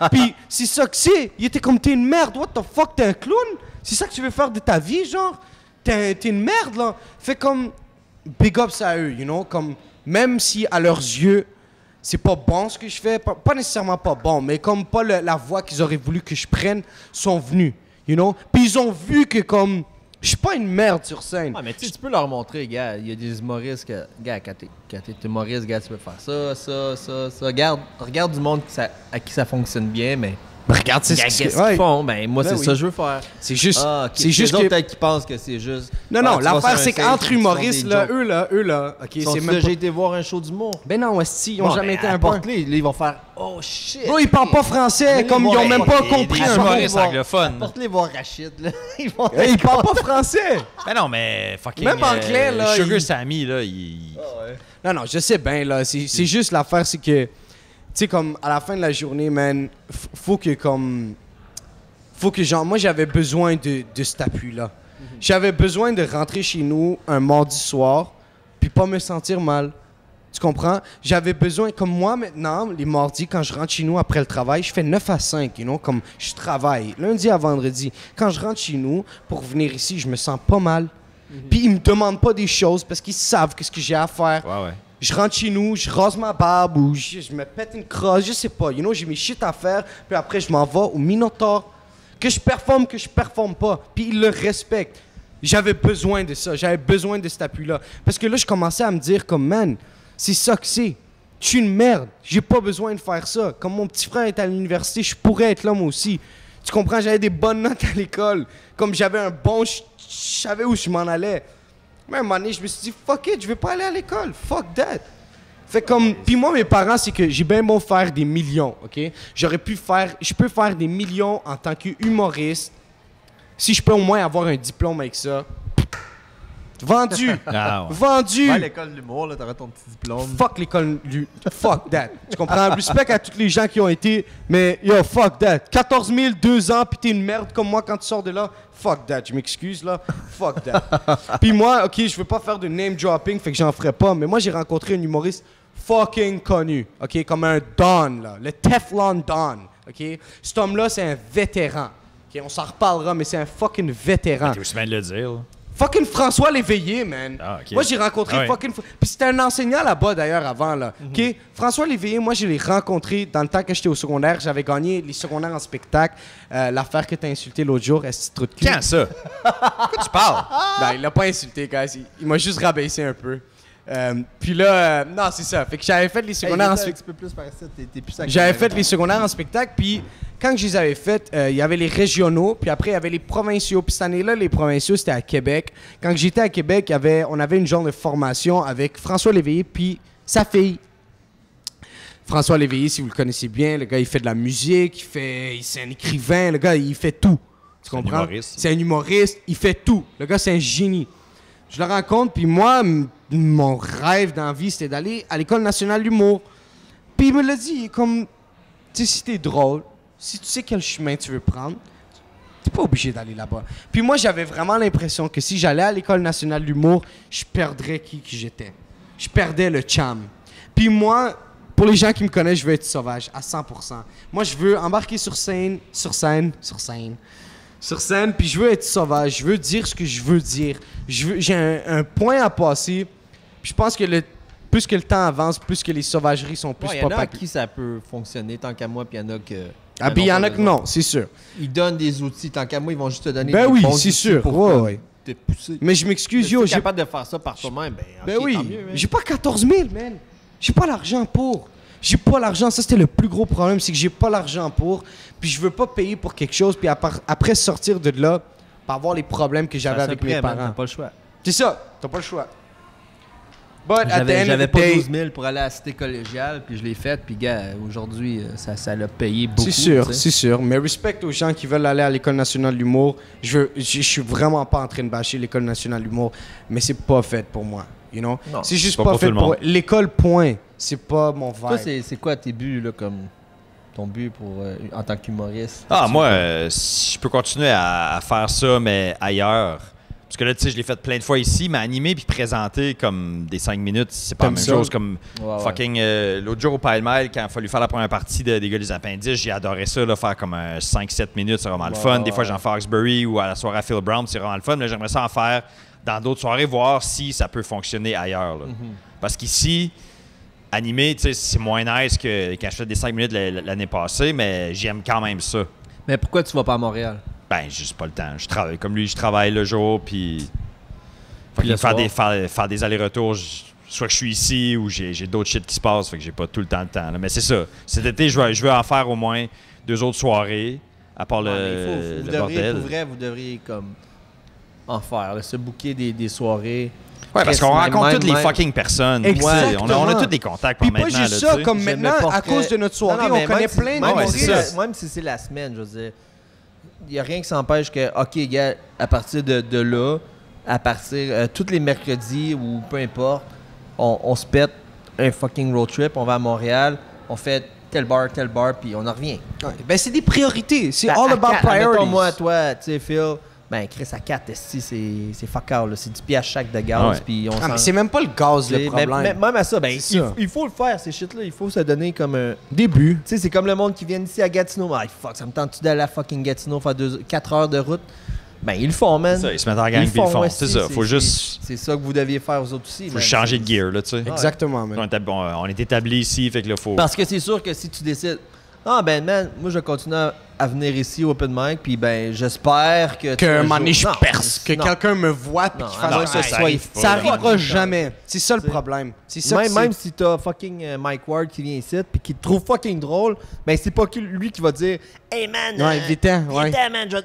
Puis, c'est ça que c'est. Ils étaient comme, t'es une merde, what the fuck, t'es un clown? C'est ça que tu veux faire de ta vie, genre? T'es une merde, là. Fait comme, big ups à eux, you know? Comme, même si à leurs yeux, c'est pas bon ce que je fais, pas nécessairement pas bon, mais comme pas la voie qu'ils auraient voulu que je prenne, sont venus, you know? Puis ils ont vu que, comme, je suis pas une merde sur scène. Ouais, mais tu sais, tu peux leur montrer, gars. Il y a des humoristes que. Gars, quand t'es humoriste, gars, tu peux faire ça. Regarde du monde à qui ça fonctionne bien, mais. Regarde, c'est Gars, ce qu'est-ce ouais. qu'ils font? Ben, moi, Ben c'est oui. ça que je veux faire. C'est juste, Ah, ok. c'est juste Les autres, que... peut-être qu'ils pensent que c'est juste. Non, non, tu vas l'affaire, sur un c'est stage, qu'entre puis tu font humoristes, des là, jokes. eux, là, OK, Ils sont c'est déjà même pas... été voir un show d'humour. Ben non, esti, ils ont Bon, jamais ben, été un point. apporte-les. Là, ils vont faire Oh shit. Bro, ils parlent pas français, Mais comme ils ils ont vont- même pas Des compris un humoristes mot. anglophones. Apporte-les voir Rachid, là. Ils vont. Ils parlent pas français. Ben non, mais fucking... Même anglais, là, Sugar il- Sammy, là, il... Non, non, je sais bien, là. C'est juste l'affaire, c'est que, tu sais, comme, à la fin de la journée, man, faut que, comme... Faut que, genre, moi, j'avais besoin de cet appui-là. J'avais besoin de rentrer chez nous un mardi soir, puis pas me sentir mal. Tu comprends? J'avais besoin, comme moi, maintenant, les mardis, quand je rentre chez nous après le travail, je fais 9 à 5, you know, comme je travaille, lundi à vendredi. Quand je rentre chez nous, pour venir ici, je me sens pas mal. Puis ils me demandent pas des choses parce qu'ils savent qu'est-ce que j'ai à faire. Ouais, ouais. Je rentre chez nous, je rase ma barbe ou je me pète une crosse, je sais pas. You know, j'ai mes shit à faire, puis après, je m'en vais au Minotaur. Que je performe pas. Puis ils le respectent. J'avais besoin de ça. J'avais besoin de cet appui-là. Parce que là, je commençais à me dire comme, man, c'est ça que c'est. Je suis une merde. J'ai pas besoin de faire ça. Comme mon petit frère est à l'université, je pourrais être là moi aussi. Tu comprends? J'avais des bonnes notes à l'école. Comme j'avais un bon... Je savais où je m'en allais. Mais à un moment donné, je me suis dit, fuck it, je vais pas aller à l'école. Fuck that. Fait comme... Puis moi, mes parents, c'est que j'ai bien beau faire des millions, OK? Je peux faire des millions en tant qu'humoriste si je peux au moins avoir un diplôme avec ça. Vendu. Ah, ouais. Vendu. Va à l'école de l'humour, là, t'aurais ton petit diplôme. Fuck l'école du... Fuck that. Tu comprends? Respect à tous les gens qui ont été... Mais yo, fuck that. 14 000, 2 ans, puis t'es une merde comme moi quand tu sors de là. Fuck that. Je m'excuse, là. Fuck that. Puis moi, OK, je veux pas faire de name dropping, fait que j'en ferai pas. Mais moi, j'ai rencontré un humoriste fucking connu. OK? Comme un Don, là. Le Teflon Don. OK? Cet homme-là, c'est un vétéran. OK? On s'en reparlera, mais c'est un fucking vétéran. T'es aussi bien de le dire. Là. Fucking François Léveillé, man. Ah, ok. Moi, j'ai rencontré fucking... Puis c'était un enseignant là-bas, d'ailleurs, avant, là. OK? François Léveillé, moi, je l'ai rencontré dans le temps que j'étais au secondaire. J'avais gagné les secondaires en spectacle. L'affaire que t'as insulté l'autre jour, est-ce que trop de cul? Quand ça? Pourquoi tu parles? Ben, il l'a pas insulté, guys. Il m'a juste rabaissé un peu. Puis là... non, c'est ça. Fait que j'avais fait les secondaires en spectacle. Un petit peu plus par ça, t'es plus à J'avais fait les secondaires en spectacle, puis quand je les avais faits, il y avait les régionaux, puis après, il y avait les provinciaux. Puis cette année-là, les provinciaux, c'était à Québec. Quand j'étais à Québec, on avait une genre de formation avec François Léveillé, puis sa fille. François Léveillé, si vous le connaissez bien, le gars, il fait de la musique, c'est un écrivain, le gars, il fait tout. Tu comprends? C'est un humoriste, il fait tout. Le gars, c'est un génie. Je le rencontre, puis moi, mon rêve dans la vie, c'était d'aller à l'École nationale d'humour. Puis il me l'a dit, comme, tu sais, si t'es drôle, si tu sais quel chemin tu veux prendre, t'es pas obligé d'aller là-bas. Puis moi, j'avais vraiment l'impression que si j'allais à l'École nationale d'humour, je perdrais qui j'étais. Je perdais le charme. Puis moi, pour les gens qui me connaissent, je veux être sauvage à 100%. Moi, je veux embarquer sur scène, puis je veux être sauvage, je veux dire ce que je veux dire. J'ai un point à passer. Puis je pense que plus que le temps avance, plus que les sauvageries sont plus populaires. Il y en a à qui ça peut fonctionner, tant qu'à moi, puis il y en a que... Ah, puis il y en a que non, c'est sûr. Ils donnent des outils, tant qu'à moi, ils vont juste te donner des bons c'est outils sûr. pour Ouais. te pousser. Mais je m'excuse, Si yo. t'es capable de faire ça par toi-même, Ben ok, oui, tant mieux, man. j'ai pas 14 000, man. J'ai pas l'argent pour. J'ai pas l'argent. Ça, c'était le plus gros problème, c'est que j'ai pas l'argent pour. Puis je veux pas payer pour quelque chose, puis après sortir de là, pour avoir les problèmes que j'avais avec mes parents. T'as pas le choix. C'est ça, t'as pas le choix. But J'avais pas 12 000 pour aller à la cité collégiale, puis je l'ai fait, puis gars, aujourd'hui, ça l'a payé beaucoup. C'est sûr. Mais respect aux gens qui veulent aller à l'École nationale de l'humour. Je suis vraiment pas en train de bâcher l'École nationale de l'humour, mais c'est pas fait pour moi. You know? C'est juste pas fait pour l'école, point. C'est pas mon vibe. Toi, c'est quoi tes buts, là, comme ton but pour, en tant qu'humoriste? Ah, moi, si je peux continuer à faire ça, mais ailleurs. Parce que là, tu sais, je l'ai fait plein de fois ici, mais animer puis présenter comme des 5 minutes, c'est pas la même chose. Comme fucking l'autre jour au Pile Mile, quand il a fallu faire la première partie des gars des appendices, j'ai adoré ça, là, faire comme 5-7 minutes, c'est vraiment le fun. Des fois, j'en fais à Hawkesbury ou à la soirée à Phil Brown, c'est vraiment le fun. Mais j'aimerais ça en faire dans d'autres soirées, voir si ça peut fonctionner ailleurs. Là. Parce qu'ici, animer, tu sais, c'est moins nice que quand je fais des 5 minutes l'année passée, mais j'aime quand même ça. Mais pourquoi tu vas pas à Montréal? Ben, juste pas le temps. Je travaille comme lui, je travaille le jour, puis faire des allers-retours, soit que je suis ici ou j'ai d'autres shit qui se passent, fait que j'ai pas tout le temps là. Mais c'est ça. Cet été, je veux en faire au moins 2 autres soirées, à part le bordel. Pour vrai, vous devriez comme en faire, là, se booker des soirées. Ouais, parce qu'on rencontre toutes les fucking personnes. Exactement. On a tous des contacts puis par maintenant. Puis pas juste ça, comme maintenant, à cause de notre soirée, on connaît plein de humoristes. Même si c'est la semaine, je veux dire, il n'y a rien qui s'empêche que, OK, gars, à partir de là, à partir tous les mercredis ou peu importe, on se pète un fucking road trip, on va à Montréal, on fait tel bar, puis on en revient. Ouais. Ben, c'est des priorités. C'est all about priorities. Moi, toi, tu sais, Phil, ben, Chris, à 4, c'est fuck out, là. C'est 10 piastres chaque de gaz, puis on mais c'est même pas le gaz, le problème. Même à ça, ben, il faut le faire, ces shit-là. Il faut se donner comme un début. Tu sais, c'est comme le monde qui vient ici à Gatineau. Ah, fuck, ça me tente-tu d'aller à fucking Gatineau faire 4 heures de route? Ben, ils le font, man. Ça, ils se mettent en gang, puis ils le font. C'est ça, faut juste... C'est ça que vous deviez faire aux autres aussi. Faut changer de gear, là, tu sais. Exactement, man. On est établi ici, fait que là, faut... Parce que c'est sûr que si tu décides... Ah, ben, man, moi, je vais continuer à venir ici au Open Mic, puis ben j'espère que... Que un moment donné, je Non, perce, que non. quelqu'un me voit puis Non, qu'il fasse non, un ça, ça, soit- ça arrivera jamais. C'est ça le problème. C'est ça que Même si t'as fucking Mike Ward qui vient ici puis qui te trouve fucking drôle, ben c'est pas lui qui va dire « Hey man, Ouais, viens-ten, ouais. man, tu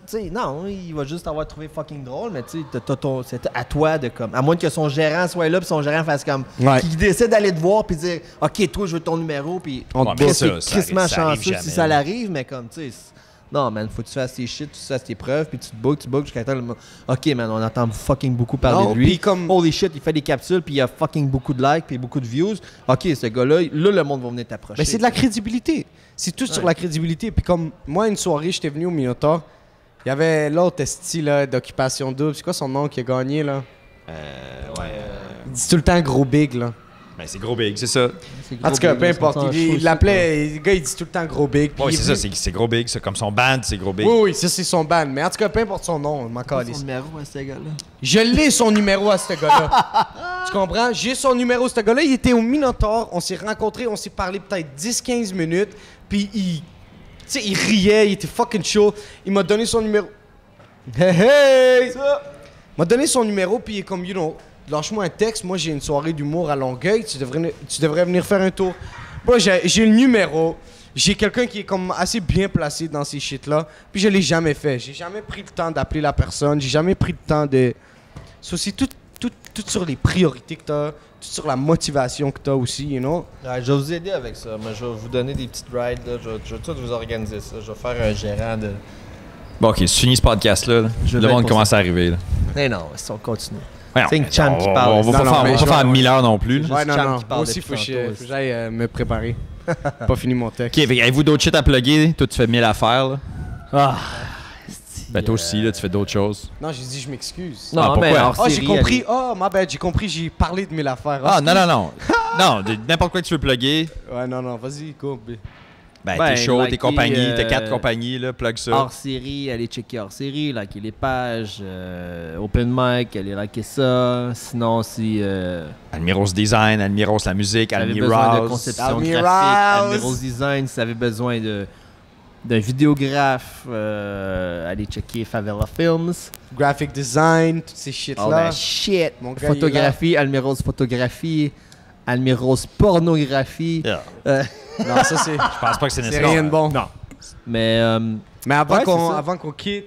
sais, non, il va juste t'avoir trouvé fucking drôle, mais tu sais, c'est à toi de comme... À moins que son gérant soit là puis son gérant fasse comme... Ouais. Qu'il décide d'aller te voir puis dire « Ok, toi, je veux ton numéro » puis... On te Ouais, mais bosse. ça, C'est crissement ça arrive chanceux si jamais. ça l'arrive, mais comme, tu sais... Non, man, faut que tu fasses tes shit, tu fasses tes preuves, puis tu te bookes jusqu'à temps. Ok, man, on entend fucking beaucoup parler Non, de lui. puis comme- Holy shit, il fait des capsules, puis il y a fucking beaucoup de likes, puis beaucoup de views. Ok, ce gars-là, là, le monde va venir t'approcher. Mais c'est de la crédibilité. C'est tout sur la crédibilité. Puis comme moi, une soirée, j'étais venu au Minotaur. Il y avait l'autre esti là, d'Occupation Double. C'est quoi son nom qui a gagné là? Il dit tout le temps Gros Big là. Ben, c'est gros big, c'est ça. En tout cas, peu importe. Il l'appelait, le gars il dit tout le temps Gros Big. puis Oui, il c'est est ça, venu- c'est gros big, ça. Comme son band, c'est gros big. Oui, ça c'est son band. Mais en tout cas, peu importe son nom, je m'en calisse. Son numéro à ce gars-là. Je l'ai son numéro à ce gars-là. Tu comprends? J'ai son numéro à ce gars-là. Il était au Minotaur. On s'est rencontrés, on s'est parlé peut-être 10-15 minutes. Puis tu sais, il riait, il était fucking chaud. Il m'a donné son numéro. Hey, hey! Il m'a donné son numéro, puis il est comme, you know, lâche-moi un texte. Moi, j'ai une soirée d'humour à Longueuil. Tu devrais venir faire un tour. Moi, j'ai le numéro. J'ai quelqu'un qui est comme assez bien placé dans ces shit-là. Puis je l'ai jamais fait. J'ai jamais pris le temps d'appeler la personne. J'ai jamais pris le temps de... C'est aussi tout sur les priorités que t'as. Tout sur la motivation que t'as aussi, you know. Ouais, je vais vous aider avec ça, mais je vais vous donner des petites rides, là. Je vais tout vous organiser ça. Je vais faire un gérant de... Bon, ok, tu finis ce podcast-là. Je Le vais monde pour commence à arriver. Là. Mais non, si on continue. Ouais, C'est une champ qui parle. On va Non, non, pas mais faire, je vais- 1000 heures non plus. là. Ouais, non, Cham non. qui parle Moi aussi, depuis faut tantôt, que j'aille me préparer. Pas fini mon texte. Ok, avez-vous d'autres shit à plugger? Toi, tu fais 1000 affaires. Là. Ah, Ben, toi aussi, là, tu fais d'autres choses. Non, j'ai dit je m'excuse. non, Ah, mais pourquoi? hors Ah, j'ai série, compris. Oh, ma bad, j'ai compris. J'ai parlé de mes affaires. Ah, non, non, non. Non, n'importe quoi que tu veux plugger. Ouais, non, non. Vas-y, go. Ben, Ben, t'es chaud, liker, tes compagnies, t'as 4 compagnies, là, plug ça. hors série, allez checker hors série, liker les pages, open mic, allez liker ça. Sinon, si Admiros Design, Admiros la musique, vous avez besoin de Admiros. conception Admiros. graphique, Admiros Design, si vous avez besoin d'un vidéographe, allez checker Favela Films. Graphic design, toutes ces All shit-là. that shit. Mon gars, Photographie, Admiros Photographie, Admiros Pornographie. Yeah. Non, ça, c'est Je pense pas que c'est c'est nécessaire. rien de bon. Non. Mais Mais avant Ouais, c'est ça. avant qu'on quitte,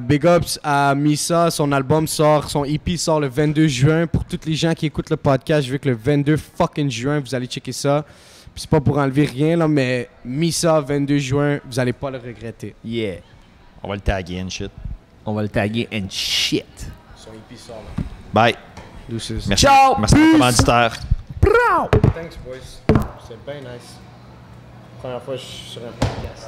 Big Ups à Misa, son album sort, son EP sort le 22 juin. Pour tous les gens qui écoutent le podcast, je veux que le 22 fucking juin, vous allez checker ça. Puis c'est pas pour enlever rien, là, mais Misa, 22 juin, vous allez pas le regretter. yeah, On va le taguer and shit. on va le taguer and shit. Son EP sort, là. Bye. Deuces. Merci. Ciao. Merci mon commanditaire. Thanks, boys. C'est bien nice. Première fois que je suis sur un podcast.